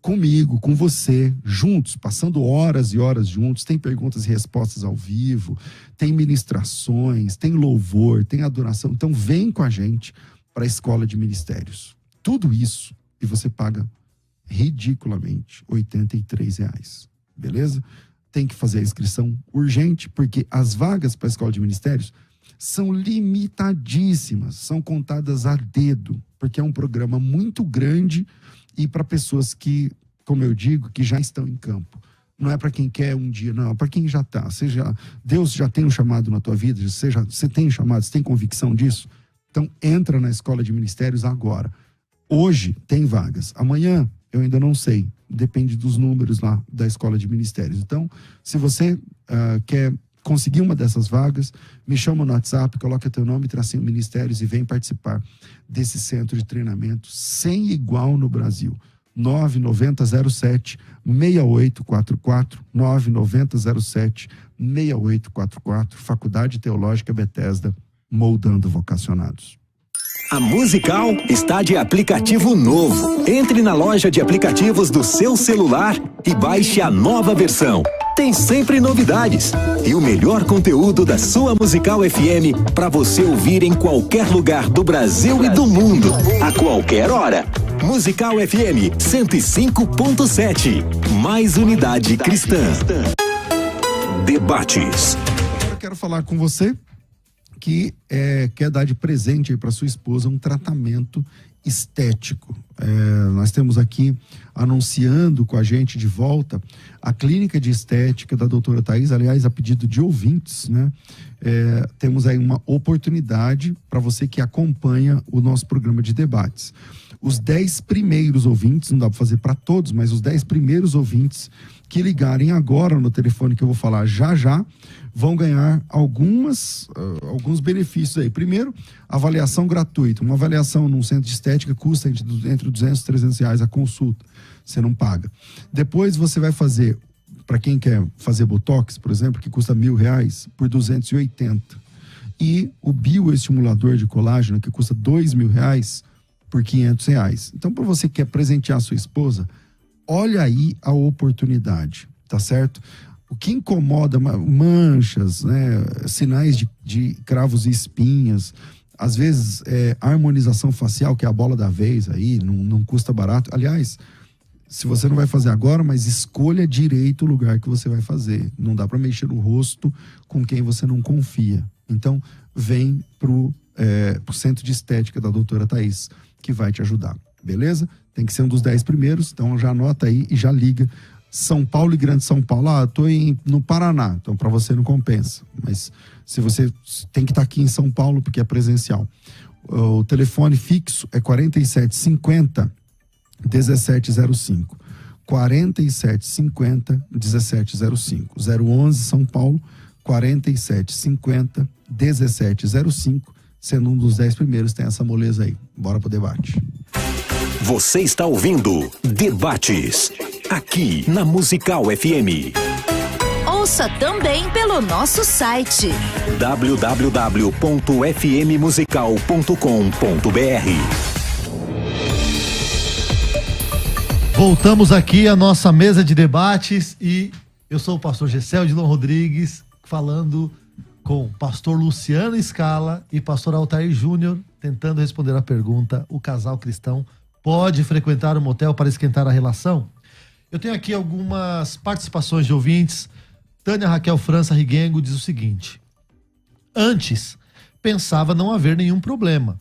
Speaker 10: comigo, com você, juntos, passando horas e horas juntos. Tem perguntas e respostas ao vivo, tem ministrações, tem louvor, tem adoração. Então vem com a gente para a Escola de Ministérios. Tudo isso e você paga ridiculamente R$83, beleza? Tem que fazer a inscrição urgente, porque as vagas para a Escola de Ministérios são limitadíssimas, são contadas a dedo, porque é um programa muito grande e para pessoas que, como eu digo, que já estão em campo. Não é para quem quer um dia, não, é para quem já está. Deus já tem um chamado na tua vida, você tem um chamado, você tem convicção disso? Então entra na Escola de Ministérios agora. Hoje tem vagas, amanhã eu ainda não sei, depende dos números lá da Escola de Ministérios. Então, se você quer conseguir uma dessas vagas, me chama no WhatsApp, coloca teu nome, tracinho Ministérios e vem participar desse centro de treinamento sem igual no Brasil. 99007 6844, 99007 6844, Faculdade Teológica Bethesda, moldando vocacionados.
Speaker 2: A Musical está de aplicativo novo. Entre na loja de aplicativos do seu celular e baixe a nova versão. Tem sempre novidades e o melhor conteúdo da sua Musical FM para você ouvir em qualquer lugar do Brasil e do mundo, a qualquer hora. Musical FM 105.7. Mais unidade cristã. Debates.
Speaker 10: Eu quero falar com você que quer dar de presente para sua esposa um tratamento estético. Nós temos aqui anunciando com a gente de volta a clínica de estética da doutora Thaís, aliás, a pedido de ouvintes, né? Temos aí uma oportunidade para você que acompanha o nosso programa de debates. Os 10 primeiros ouvintes, não dá para fazer para todos, mas os 10 primeiros ouvintes que ligarem agora no telefone que eu vou falar já já, vão ganhar alguns benefícios aí. Primeiro, avaliação gratuita. Uma avaliação num centro de estética custa entre 200 e 300 reais a consulta. Você não paga. Depois você vai fazer, para quem quer fazer botox, por exemplo, que custa R$1.000, por 280. E o bioestimulador de colágeno, que custa R$2.000, por R$500. Então, para você que quer presentear a sua esposa, olha aí a oportunidade, tá certo? O que incomoda, manchas, né, sinais de cravos e espinhas, às vezes harmonização facial, que é a bola da vez aí, não custa barato. Aliás, se você não vai fazer agora, mas escolha direito o lugar que você vai fazer. Não dá para mexer no rosto com quem você não confia. Então, vem pro centro de estética da doutora Thaís, que vai te ajudar, beleza? Tem que ser um dos 10 primeiros, então já anota aí e já liga. São Paulo e Grande São Paulo, eu tô no Paraná, então para você não compensa. Mas se você tem que estar aqui em São Paulo, porque é presencial. O telefone fixo é 4750 1705. 4750 1705. 011 São Paulo, 4750 1705. Sendo um dos 10 primeiros, tem essa moleza aí. Bora pro debate.
Speaker 2: Você está ouvindo Debates, aqui na Musical FM.
Speaker 4: Ouça também pelo nosso site
Speaker 2: www.fmmusical.com.br.
Speaker 5: Voltamos aqui à nossa mesa de debates e eu sou o pastor Gessel Dilon Rodrigues, falando com o pastor Luciano Scala e pastor Altair Júnior, tentando responder a pergunta: o casal cristão pode frequentar um motel para esquentar a relação? Eu tenho aqui algumas participações de ouvintes. Tânia Raquel França Riguengo diz o seguinte: antes, pensava não haver nenhum problema,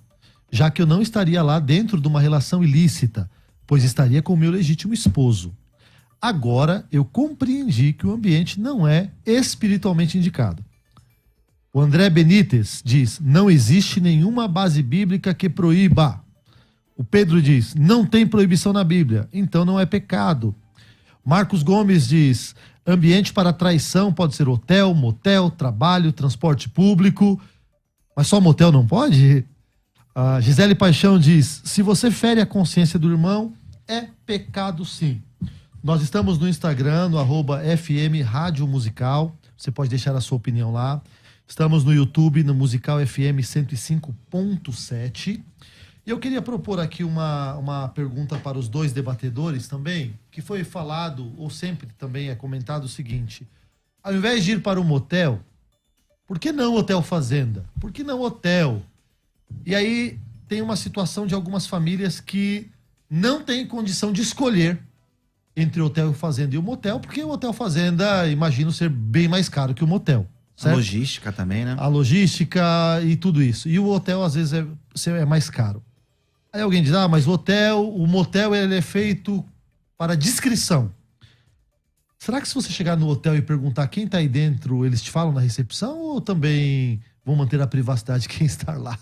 Speaker 5: já que eu não estaria lá dentro de uma relação ilícita, pois estaria com o meu legítimo esposo. Agora, eu compreendi que o ambiente não é espiritualmente indicado. O André Benítez diz: não existe nenhuma base bíblica que proíba. O Pedro diz: não tem proibição na Bíblia, então não é pecado. Marcos Gomes diz: ambiente para traição pode ser hotel, motel, trabalho, transporte público, mas só motel não pode? A Gisele Paixão diz: se você fere a consciência do irmão, é pecado sim. Nós estamos no Instagram, no @FM Rádio Musical, você pode deixar a sua opinião lá. Estamos no YouTube, no Musical FM 105.7. E eu queria propor aqui uma pergunta para os dois debatedores também, que foi falado, ou sempre também é comentado o seguinte: ao invés de ir para um motel, por que não hotel fazenda? Por que não hotel? E aí tem uma situação de algumas famílias que não têm condição de escolher entre o hotel e fazenda e o motel, porque o hotel fazenda, imagino, ser bem mais caro que o motel. Certo?
Speaker 6: A logística também, né?
Speaker 5: A logística e tudo isso. E o hotel, às vezes, é mais caro. Aí alguém diz: mas o motel ele é feito para discrição. Será que se você chegar no hotel e perguntar quem está aí dentro, eles te falam na recepção, ou também vão manter a privacidade de quem está lá?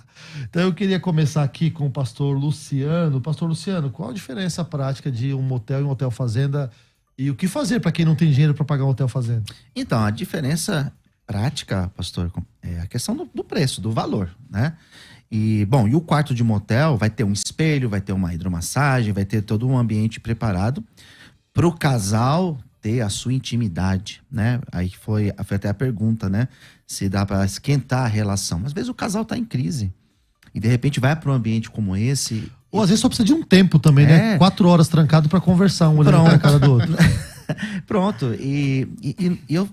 Speaker 5: Então eu queria começar aqui com o pastor Luciano. Pastor Luciano, qual a diferença prática de um motel e um hotel fazenda? E o que fazer para quem não tem dinheiro para pagar um hotel fazenda?
Speaker 6: Então, a diferença prática, pastor, é a questão do preço, do valor, né? E o quarto de motel vai ter um espelho, vai ter uma hidromassagem, vai ter todo um ambiente preparado para o casal ter a sua intimidade, né? Aí foi até a pergunta, né? Se dá para esquentar a relação. Às vezes o casal tá em crise e de repente vai para um ambiente como esse.
Speaker 5: Ou às vezes só precisa de um tempo também, né? 4 horas trancado para conversar, um olhando para a cara do outro.
Speaker 6: Pronto. E eu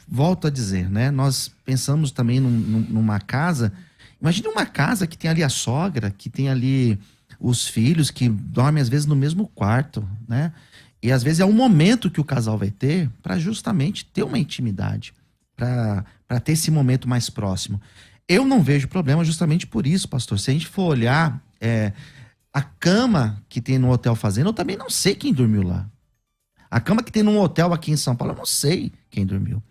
Speaker 6: volto a dizer, né? Nós pensamos também numa casa. Imagine uma casa que tem ali a sogra, que tem ali os filhos que dormem às vezes no mesmo quarto, né? E às vezes é um momento que o casal vai ter para justamente ter uma intimidade, para ter esse momento mais próximo. Eu não vejo problema justamente por isso, pastor. Se a gente for olhar a cama que tem no Hotel Fazenda, eu também não sei quem dormiu lá. A cama que tem num hotel aqui em São Paulo, eu não sei quem dormiu.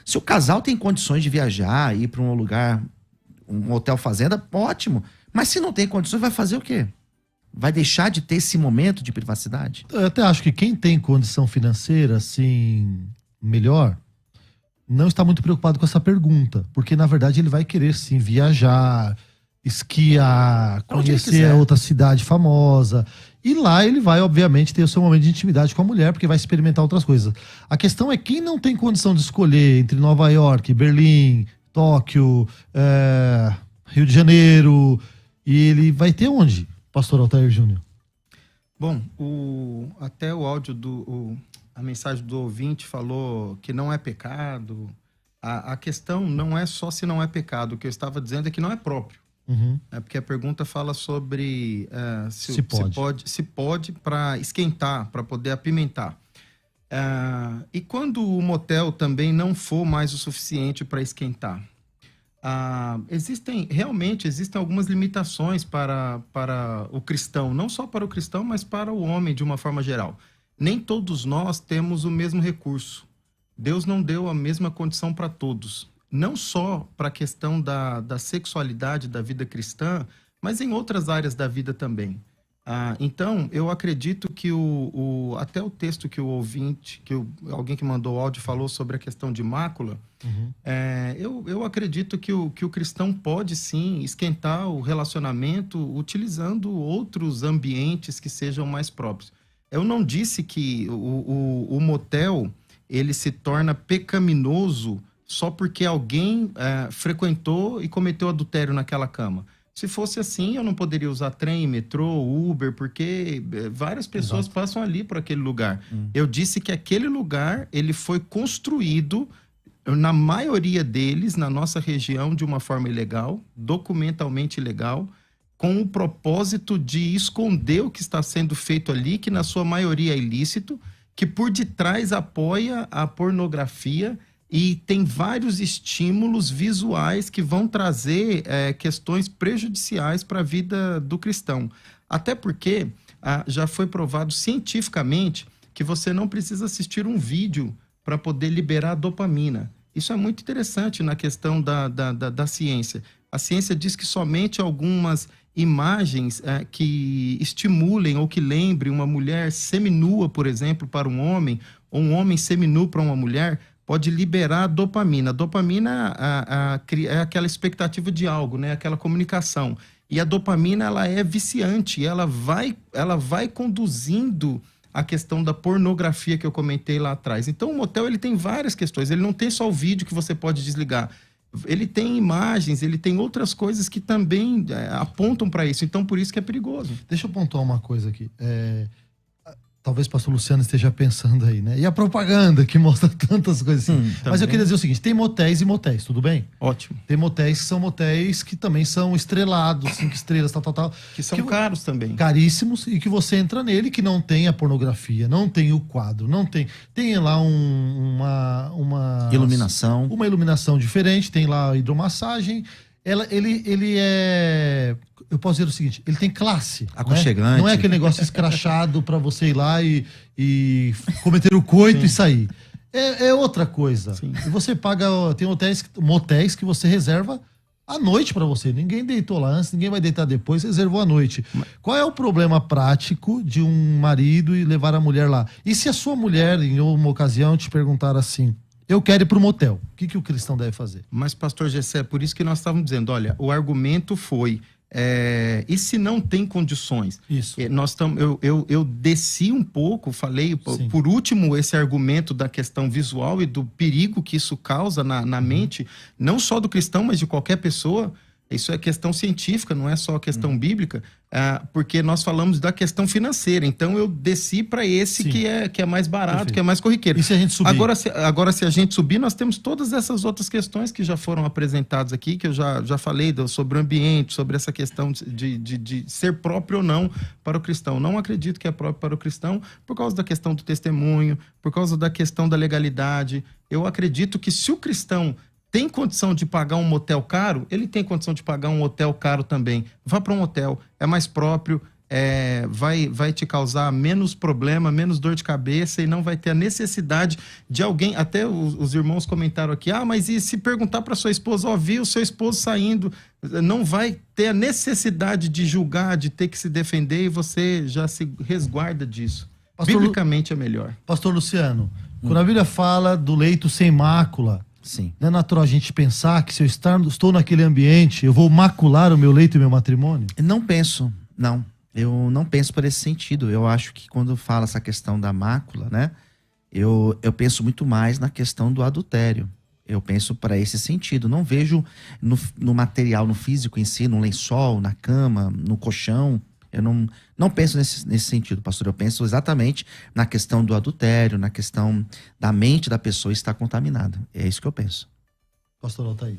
Speaker 6: Se o casal tem condições de viajar, ir para um lugar, um Hotel Fazenda, ótimo. Mas se não tem condições, vai fazer o quê? Vai deixar de ter esse momento de privacidade?
Speaker 5: Eu até acho que quem tem condição financeira, assim, melhor, não está muito preocupado com essa pergunta. Porque, na verdade, ele vai querer, sim, viajar, esquiar, conhecer outra cidade famosa. E lá ele vai, obviamente, ter o seu momento de intimidade com a mulher, porque vai experimentar outras coisas. A questão é quem não tem condição de escolher entre Nova York, Berlim, Tóquio, Rio de Janeiro, e ele vai ter onde, pastor Altair Júnior?
Speaker 7: Bom, até o áudio a mensagem do ouvinte falou que não é pecado. A questão não é só se não é pecado. O que eu estava dizendo é que não é próprio.
Speaker 5: Uhum.
Speaker 7: Porque a pergunta fala sobre
Speaker 5: se
Speaker 7: pode para esquentar, para poder apimentar. E quando o motel também não for mais o suficiente para esquentar? Existem algumas limitações para o cristão, não só para o cristão, mas para o homem de uma forma geral. Nem todos nós temos o mesmo recurso. Deus não deu a mesma condição para todos. Não só para a questão da sexualidade da vida cristã, mas em outras áreas da vida também. Então, eu acredito que até o texto que o ouvinte, alguém que mandou o áudio falou sobre a questão de mácula, eu acredito que o cristão pode sim esquentar o relacionamento utilizando outros ambientes que sejam mais próprios. Eu não disse que o motel ele se torna pecaminoso só porque alguém frequentou e cometeu adultério naquela cama. Se fosse assim, eu não poderia usar trem, metrô, Uber, porque várias pessoas passam ali por aquele lugar. Eu disse que aquele lugar ele foi construído, na maioria deles, na nossa região, de uma forma ilegal, documentalmente ilegal, com o propósito de esconder o que está sendo feito ali, que na sua maioria é ilícito, que por detrás apoia a pornografia e tem vários estímulos visuais que vão trazer questões prejudiciais para a vida do cristão. Até porque já foi provado cientificamente que você não precisa assistir um vídeo para poder liberar dopamina. Isso é muito interessante na questão da ciência. A ciência diz que somente algumas imagens que estimulem ou que lembrem uma mulher seminua, por exemplo, para um homem, ou um homem seminu para uma mulher, pode liberar dopamina. A dopamina é aquela expectativa de algo, né? Aquela comunicação. E a dopamina ela é viciante, ela vai conduzindo a questão da pornografia que eu comentei lá atrás. Então o motel ele tem várias questões, ele não tem só o vídeo que você pode desligar. Ele tem imagens, ele tem outras coisas que também apontam para isso. Então, por isso que é perigoso.
Speaker 5: Deixa eu pontuar uma coisa aqui. Talvez o pastor Luciano esteja pensando aí, né? E a propaganda que mostra tantas coisas assim. Mas eu queria dizer o seguinte, tem motéis e motéis, tudo bem?
Speaker 7: Ótimo.
Speaker 5: Tem motéis que são motéis que também são estrelados, 5 estrelas, tal.
Speaker 7: Que são caros também.
Speaker 5: Caríssimos, e que você entra nele que não tem a pornografia, não tem o quadro, não tem... Tem lá uma
Speaker 6: iluminação.
Speaker 5: Uma iluminação diferente, tem lá a hidromassagem. Ele é... Eu posso dizer o seguinte, ele tem classe.
Speaker 6: Aconchegante.
Speaker 5: Né? Não é aquele negócio escrachado para você ir lá e cometer o coito e sair. É outra coisa. Sim. E você paga... Tem motéis que você reserva à noite para você. Ninguém deitou lá antes, ninguém vai deitar depois, reservou à noite. Qual é o problema prático de um marido e levar a mulher lá? E se a sua mulher, em uma ocasião, te perguntar assim... Eu quero ir para o motel. O que o cristão deve fazer?
Speaker 7: Mas, pastor Gessé, é por isso que nós estávamos dizendo, olha, o argumento foi, e se não tem condições?
Speaker 5: Isso.
Speaker 7: Eu desci um pouco, falei, por último, esse argumento da questão visual e do perigo que isso causa na mente, não só do cristão, mas de qualquer pessoa. Isso é questão científica, não é só questão bíblica, porque nós falamos da questão financeira. Então eu desci para esse que é mais barato,
Speaker 5: Perfeito.
Speaker 7: que é mais corriqueiro.
Speaker 5: E se a gente subir?
Speaker 7: Agora, se a gente subir, nós temos todas essas outras questões que já foram apresentadas aqui, que eu já falei sobre o ambiente, sobre essa questão de ser próprio ou não para o cristão. Não acredito que é próprio para o cristão por causa da questão do testemunho, por causa da questão da legalidade. Eu acredito que se o cristão tem condição de pagar um motel caro, ele tem condição de pagar um hotel caro também. Vá para um hotel, é mais próprio, vai te causar menos problema, menos dor de cabeça e não vai ter a necessidade de alguém. Até os irmãos comentaram aqui, mas e se perguntar para sua esposa, viu o seu esposo saindo, não vai ter a necessidade de julgar, de ter que se defender, e você já se resguarda disso. Biblicamente é melhor.
Speaker 5: Pastor Luciano, quando a Bíblia fala do leito sem mácula,
Speaker 6: Sim.
Speaker 5: não é natural a gente pensar que se eu estou naquele ambiente, eu vou macular o meu leito e o meu matrimônio?
Speaker 6: Não penso, não. Eu não penso por esse sentido. Eu acho que quando fala essa questão da mácula, né? Eu penso muito mais na questão do adultério. Eu penso para esse sentido. Não vejo no material, no físico em si, no lençol, na cama, no colchão. Eu não penso nesse sentido, pastor. Eu penso exatamente na questão do adultério, na questão da mente da pessoa estar contaminada. É isso que eu penso.
Speaker 5: Pastor Altair.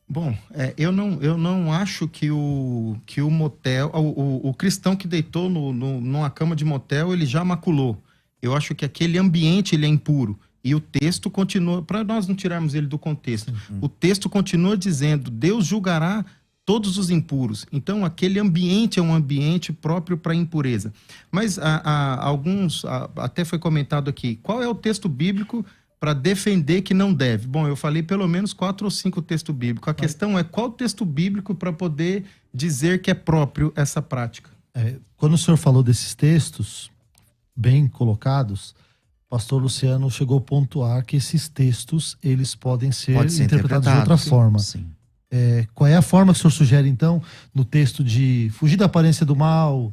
Speaker 7: Bom, eu não acho que o motel, o cristão que deitou numa cama de motel, ele já maculou. Eu acho que aquele ambiente ele é impuro. E o texto continua, para nós não tirarmos ele do contexto, o texto continua dizendo, Deus julgará todos os impuros. Então, aquele ambiente é um ambiente próprio para impureza. Mas alguns, até foi comentado aqui, qual é o texto bíblico para defender que não deve? Bom, eu falei pelo menos 4 ou 5 textos bíblicos. A questão é qual texto bíblico para poder dizer que é próprio essa prática?
Speaker 5: Quando o senhor falou desses textos, bem colocados, o pastor Luciano chegou a pontuar que esses textos, eles podem ser interpretados de outra forma.
Speaker 6: Sim.
Speaker 5: Qual é a forma que o senhor sugere, então, no texto de fugir da aparência do mal,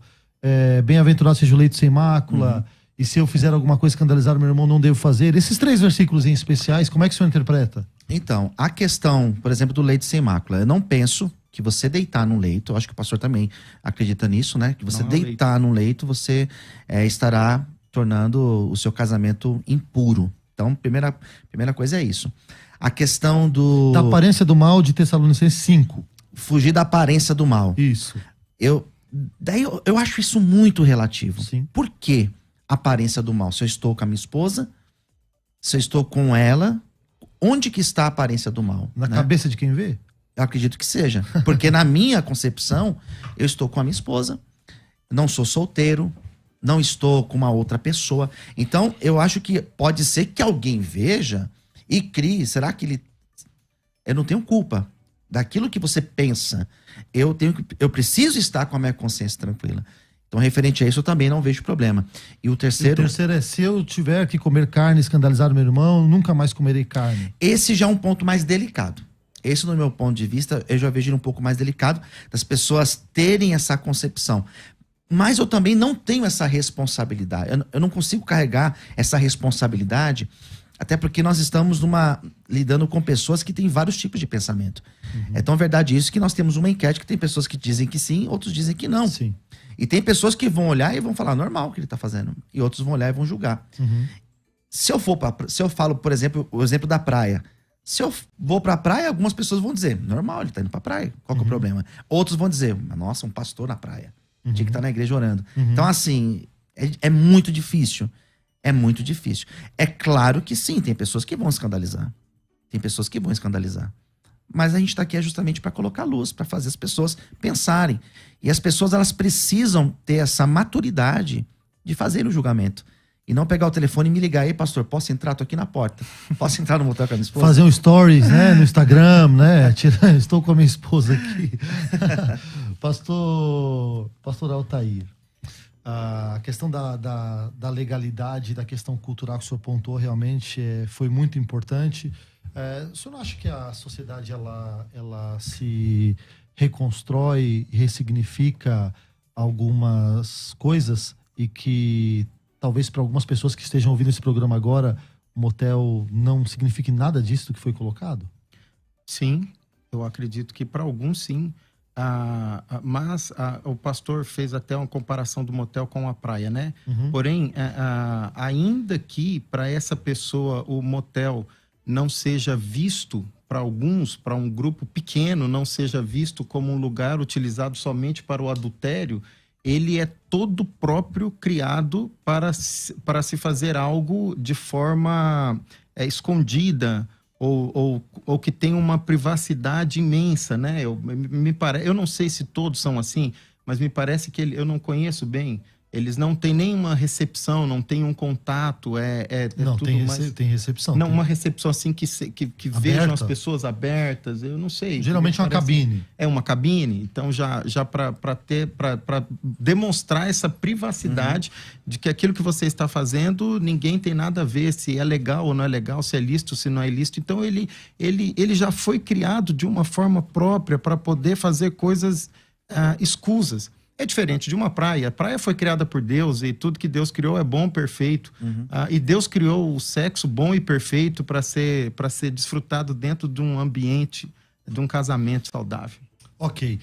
Speaker 5: bem-aventurado seja o leito sem mácula, e se eu fizer alguma coisa escandalizar meu irmão, não devo fazer? Esses 3 versículos em especiais, como é que o senhor interpreta?
Speaker 6: Então, a questão, por exemplo, do leito sem mácula, eu não penso que você deitar num leito, eu acho que o pastor também acredita nisso, né? Que você deitar num leito, você estará tornando o seu casamento impuro. Então, primeira coisa é isso. A questão
Speaker 5: da aparência do mal de Tessalonicenses 5.
Speaker 6: Fugir da aparência do mal.
Speaker 5: Isso.
Speaker 6: Eu acho isso muito relativo.
Speaker 5: Sim.
Speaker 6: Por que aparência do mal? Se eu estou com a minha esposa, se eu estou com ela, onde que está a aparência do mal?
Speaker 5: Na cabeça de quem vê?
Speaker 6: Eu acredito que seja. Porque na minha concepção, eu estou com a minha esposa, não sou solteiro, não estou com uma outra pessoa. Então, eu acho que pode ser que alguém veja e crie. Será que eu não tenho culpa daquilo que você pensa? Eu preciso estar com a minha consciência tranquila. Então, referente a isso, eu também não vejo problema. E o terceiro
Speaker 5: é, se eu tiver que comer carne e escandalizar meu irmão, nunca mais comerei carne.
Speaker 6: Esse já é um ponto mais delicado. Esse, no meu ponto de vista, eu já vejo ele um pouco mais delicado, das pessoas terem essa concepção. Mas eu também não tenho essa responsabilidade. Eu não consigo carregar essa responsabilidade, até porque nós estamos lidando com pessoas que têm vários tipos de pensamento. É tão verdade isso que nós temos uma enquete que tem pessoas que dizem que sim, outros dizem que não.
Speaker 5: Sim.
Speaker 6: E tem pessoas que vão olhar e vão falar, normal o que ele está fazendo. E outros vão olhar e vão julgar. Se eu falo, por exemplo, o exemplo da praia. Se eu vou pra praia, algumas pessoas vão dizer, normal, ele tá indo pra praia. Qual que é o problema? Outros vão dizer, nossa, um pastor na praia. Tinha que estar na igreja orando. Então, assim, é muito difícil. É muito difícil. É claro que sim, tem pessoas que vão escandalizar. Tem pessoas que vão escandalizar. Mas a gente tá aqui justamente para colocar luz, para fazer as pessoas pensarem. E as pessoas, elas precisam ter essa maturidade de fazer o julgamento. E não pegar o telefone e me ligar. Ei, pastor, posso entrar? Tô aqui na porta. Posso entrar no motel com a minha esposa?
Speaker 5: Fazer um stories, né? No Instagram, né? Estou com a minha esposa aqui. Pastor Altair, a questão da legalidade, da questão cultural que o senhor pontuou realmente foi muito importante. O senhor não acha que a sociedade ela se reconstrói, ressignifica algumas coisas e que talvez para algumas pessoas que estejam ouvindo esse programa agora, o motel não signifique nada disso que foi colocado?
Speaker 7: Sim. Eu acredito que para alguns sim, mas o pastor fez até uma comparação do motel com a praia, né? Porém, ainda que para essa pessoa o motel não seja visto, para alguns, para um grupo pequeno, não seja visto como um lugar utilizado somente para o adultério, ele é todo próprio criado para se fazer algo de forma escondida, ou que tem uma privacidade imensa, né? Eu não sei se todos são assim, mas me parece que eu não conheço bem. Eles não têm nenhuma recepção, não tem um contato,
Speaker 5: não,
Speaker 7: tudo
Speaker 5: tem recepção.
Speaker 7: Não,
Speaker 5: tem.
Speaker 7: Uma recepção assim que vejam as pessoas abertas, eu não sei.
Speaker 5: Geralmente é uma cabine.
Speaker 7: É uma cabine, então já para demonstrar essa privacidade de que aquilo que você está fazendo, ninguém tem nada a ver se é legal ou não é legal, se é lícito, se não é lícito. Então ele já foi criado de uma forma própria para poder fazer coisas escusas. É diferente de uma praia. A praia foi criada por Deus e tudo que Deus criou é bom, perfeito. E Deus criou o sexo bom e perfeito para ser desfrutado dentro de um ambiente, de um casamento saudável.
Speaker 5: Ok.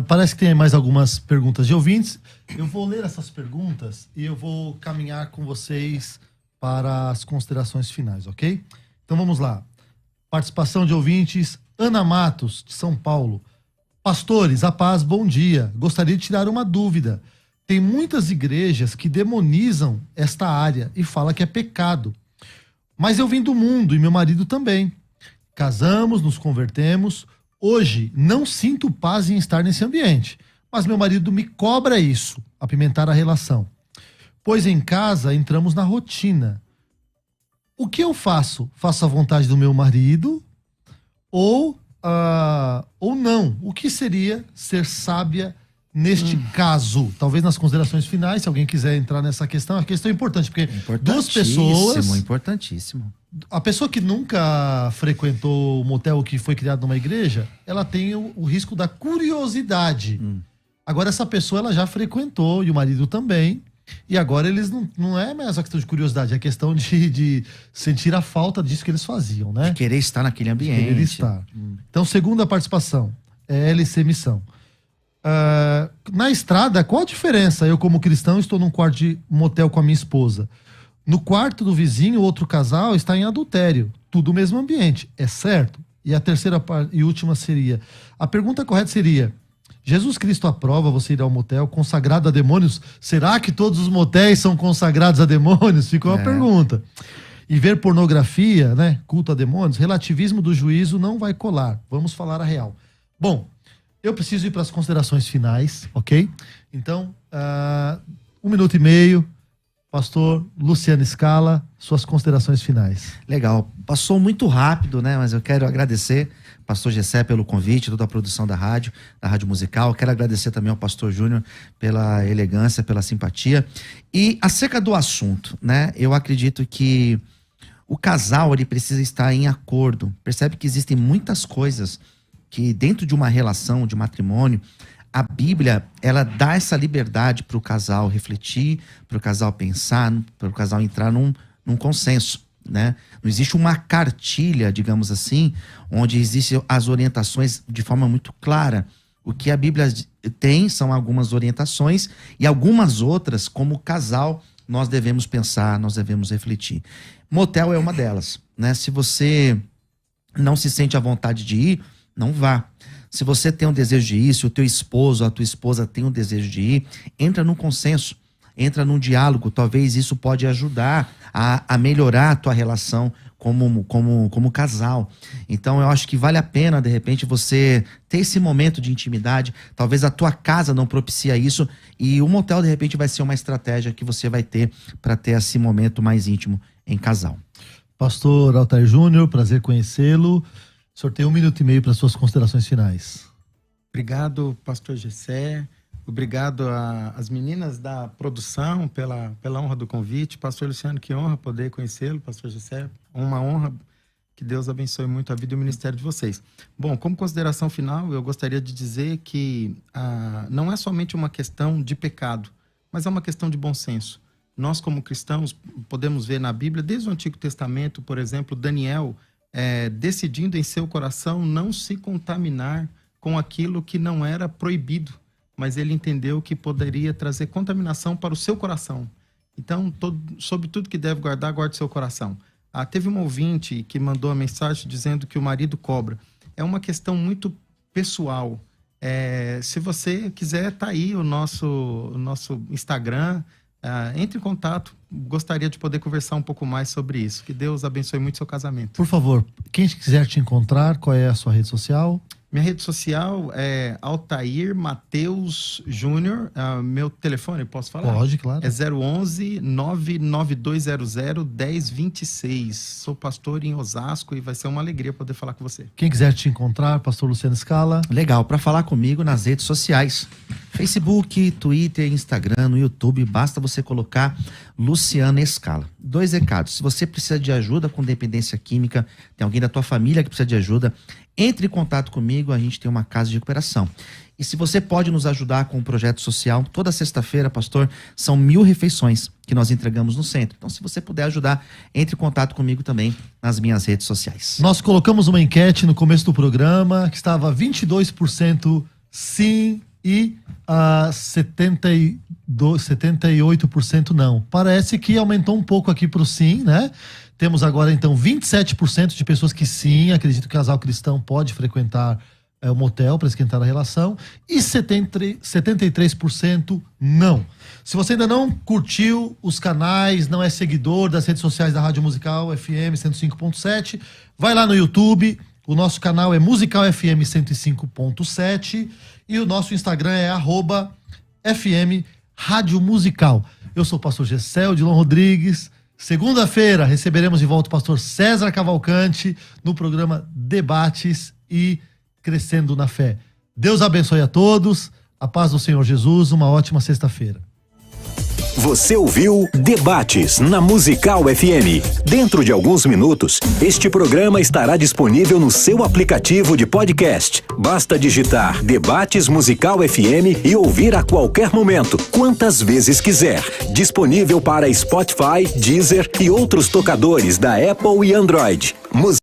Speaker 5: Parece que tem mais algumas perguntas de ouvintes. Eu vou ler essas perguntas e eu vou caminhar com vocês para as considerações finais, ok? Então vamos lá. Participação de ouvintes. Ana Matos, de São Paulo. Pastores, a paz, bom dia. Gostaria de tirar uma dúvida. Tem muitas igrejas que demonizam esta área e fala que é pecado. Mas eu vim do mundo e meu marido também. Casamos, nos convertemos. Hoje não sinto paz em estar nesse ambiente. Mas meu marido me cobra isso, apimentar a relação. Pois em casa entramos na rotina. O que eu faço? Faço a vontade do meu marido ou não? O que seria ser sábia neste caso? Talvez nas considerações finais, se alguém quiser entrar nessa questão, a questão é importante, porque duas pessoas...
Speaker 6: Importantíssimo.
Speaker 5: A pessoa que nunca frequentou o motel que foi criado numa igreja, ela tem o risco da curiosidade. Agora, essa pessoa ela já frequentou, e o marido também, e agora eles não é mais a questão de curiosidade, é a questão de sentir a falta disso que eles faziam, né?
Speaker 6: De querer estar naquele ambiente.
Speaker 5: Querer estar. Então, segunda participação, é LC Missão. Na estrada, qual a diferença? Eu, como cristão, estou num quarto de motel com a minha esposa. No quarto do vizinho, outro casal está em adultério. Tudo o mesmo ambiente. É certo? E a terceira e última seria... A pergunta correta seria... Jesus Cristo aprova você ir ao motel consagrado a demônios? Será que todos os motéis são consagrados a demônios? Ficou uma pergunta. E ver pornografia, né? Culto a demônios, relativismo do juízo não vai colar. Vamos falar a real. Bom, eu preciso ir para as considerações finais, ok? Então, 1 minuto e meio. Pastor Luciano Scala, suas considerações finais.
Speaker 6: Legal. Passou muito rápido, né? Mas eu quero agradecer pastor Gessé pelo convite, toda a produção da Rádio Musical. Quero agradecer também ao pastor Júnior pela elegância, pela simpatia. E acerca do assunto, né? Eu acredito que o casal ele precisa estar em acordo. Percebe que existem muitas coisas que dentro de uma relação, de matrimônio, a Bíblia, ela dá essa liberdade para o casal refletir, para o casal pensar, para o casal entrar num consenso, né? Não existe uma cartilha, digamos assim, onde existem as orientações de forma muito clara. O que a Bíblia tem são algumas orientações e algumas outras, como casal, nós devemos pensar, nós devemos refletir. Motel é uma delas, né? Se você não se sente à vontade de ir, não vá. Se você tem um desejo de ir, se o teu esposo ou a tua esposa tem um desejo de ir, entra num consenso, entra num diálogo. Talvez isso pode ajudar a melhorar a tua relação como casal. Então eu acho que vale a pena, de repente, você ter esse momento de intimidade. Talvez a tua casa não propicia isso e o motel, de repente, vai ser uma estratégia que você vai ter para ter esse momento mais íntimo em casal.
Speaker 5: Pastor Altair Júnior, prazer conhecê-lo. O senhor tem 1 minuto e meio para suas considerações finais.
Speaker 7: Obrigado, pastor Gessé. Obrigado às meninas da produção pela honra do convite. Pastor Luciano, que honra poder conhecê-lo. Pastor Gessé, uma honra. Que Deus abençoe muito a vida e o ministério de vocês. Bom, como consideração final, eu gostaria de dizer que não é somente uma questão de pecado, mas é uma questão de bom senso. Nós, como cristãos, podemos ver na Bíblia, desde o Antigo Testamento, por exemplo, Daniel decidindo em seu coração não se contaminar com aquilo que não era proibido, mas ele entendeu que poderia trazer contaminação para o seu coração. Então, sobre tudo que deve guardar, guarde seu coração. Teve um ouvinte que mandou a mensagem dizendo que o marido cobra. É uma questão muito pessoal. Se você quiser, tá aí o nosso Instagram. Entre em contato. Gostaria de poder conversar um pouco mais sobre isso. Que Deus abençoe muito seu casamento.
Speaker 5: Por favor, quem quiser te encontrar, qual é a sua rede social?
Speaker 7: Minha rede social é Altair Mateus Júnior. Meu telefone, posso falar?
Speaker 5: Pode, claro.
Speaker 7: É 011 99200 1026. Sou pastor em Osasco e vai ser uma alegria poder falar com você.
Speaker 5: Quem quiser te encontrar, pastor Luciano Scala.
Speaker 6: Legal, para falar comigo nas redes sociais. Facebook, Twitter, Instagram, no YouTube, basta você colocar Luciano Scala. 2 recados. Se você precisa de ajuda com dependência química, tem alguém da tua família que precisa de ajuda, entre em contato comigo, a gente tem uma casa de recuperação. E se você pode nos ajudar com um projeto social, toda sexta-feira, pastor, são 1000 refeições que nós entregamos no centro. Então, se você puder ajudar, entre em contato comigo também nas minhas redes sociais.
Speaker 5: Nós colocamos uma enquete no começo do programa que estava 22% sim e 78% não. Parece que aumentou um pouco aqui para o sim, né? Temos agora, então, 27% de pessoas que sim, acreditam que o casal cristão pode frequentar o motel para esquentar a relação, e 73% não. Se você ainda não curtiu os canais, não é seguidor das redes sociais da Rádio Musical FM 105.7, vai lá no YouTube, o nosso canal é Musical FM 105.7 e o nosso Instagram é @FM Rádio Musical. Eu sou o pastor Gessel Dilon Rodrigues. Segunda-feira receberemos de volta o pastor César Cavalcante no programa Debates e Crescendo na Fé. Deus abençoe a todos, a paz do Senhor Jesus, uma ótima sexta-feira.
Speaker 2: Você ouviu Debates na Musical FM. Dentro de alguns minutos, este programa estará disponível no seu aplicativo de podcast. Basta digitar Debates Musical FM e ouvir a qualquer momento, quantas vezes quiser. Disponível para Spotify, Deezer e outros tocadores da Apple e Android.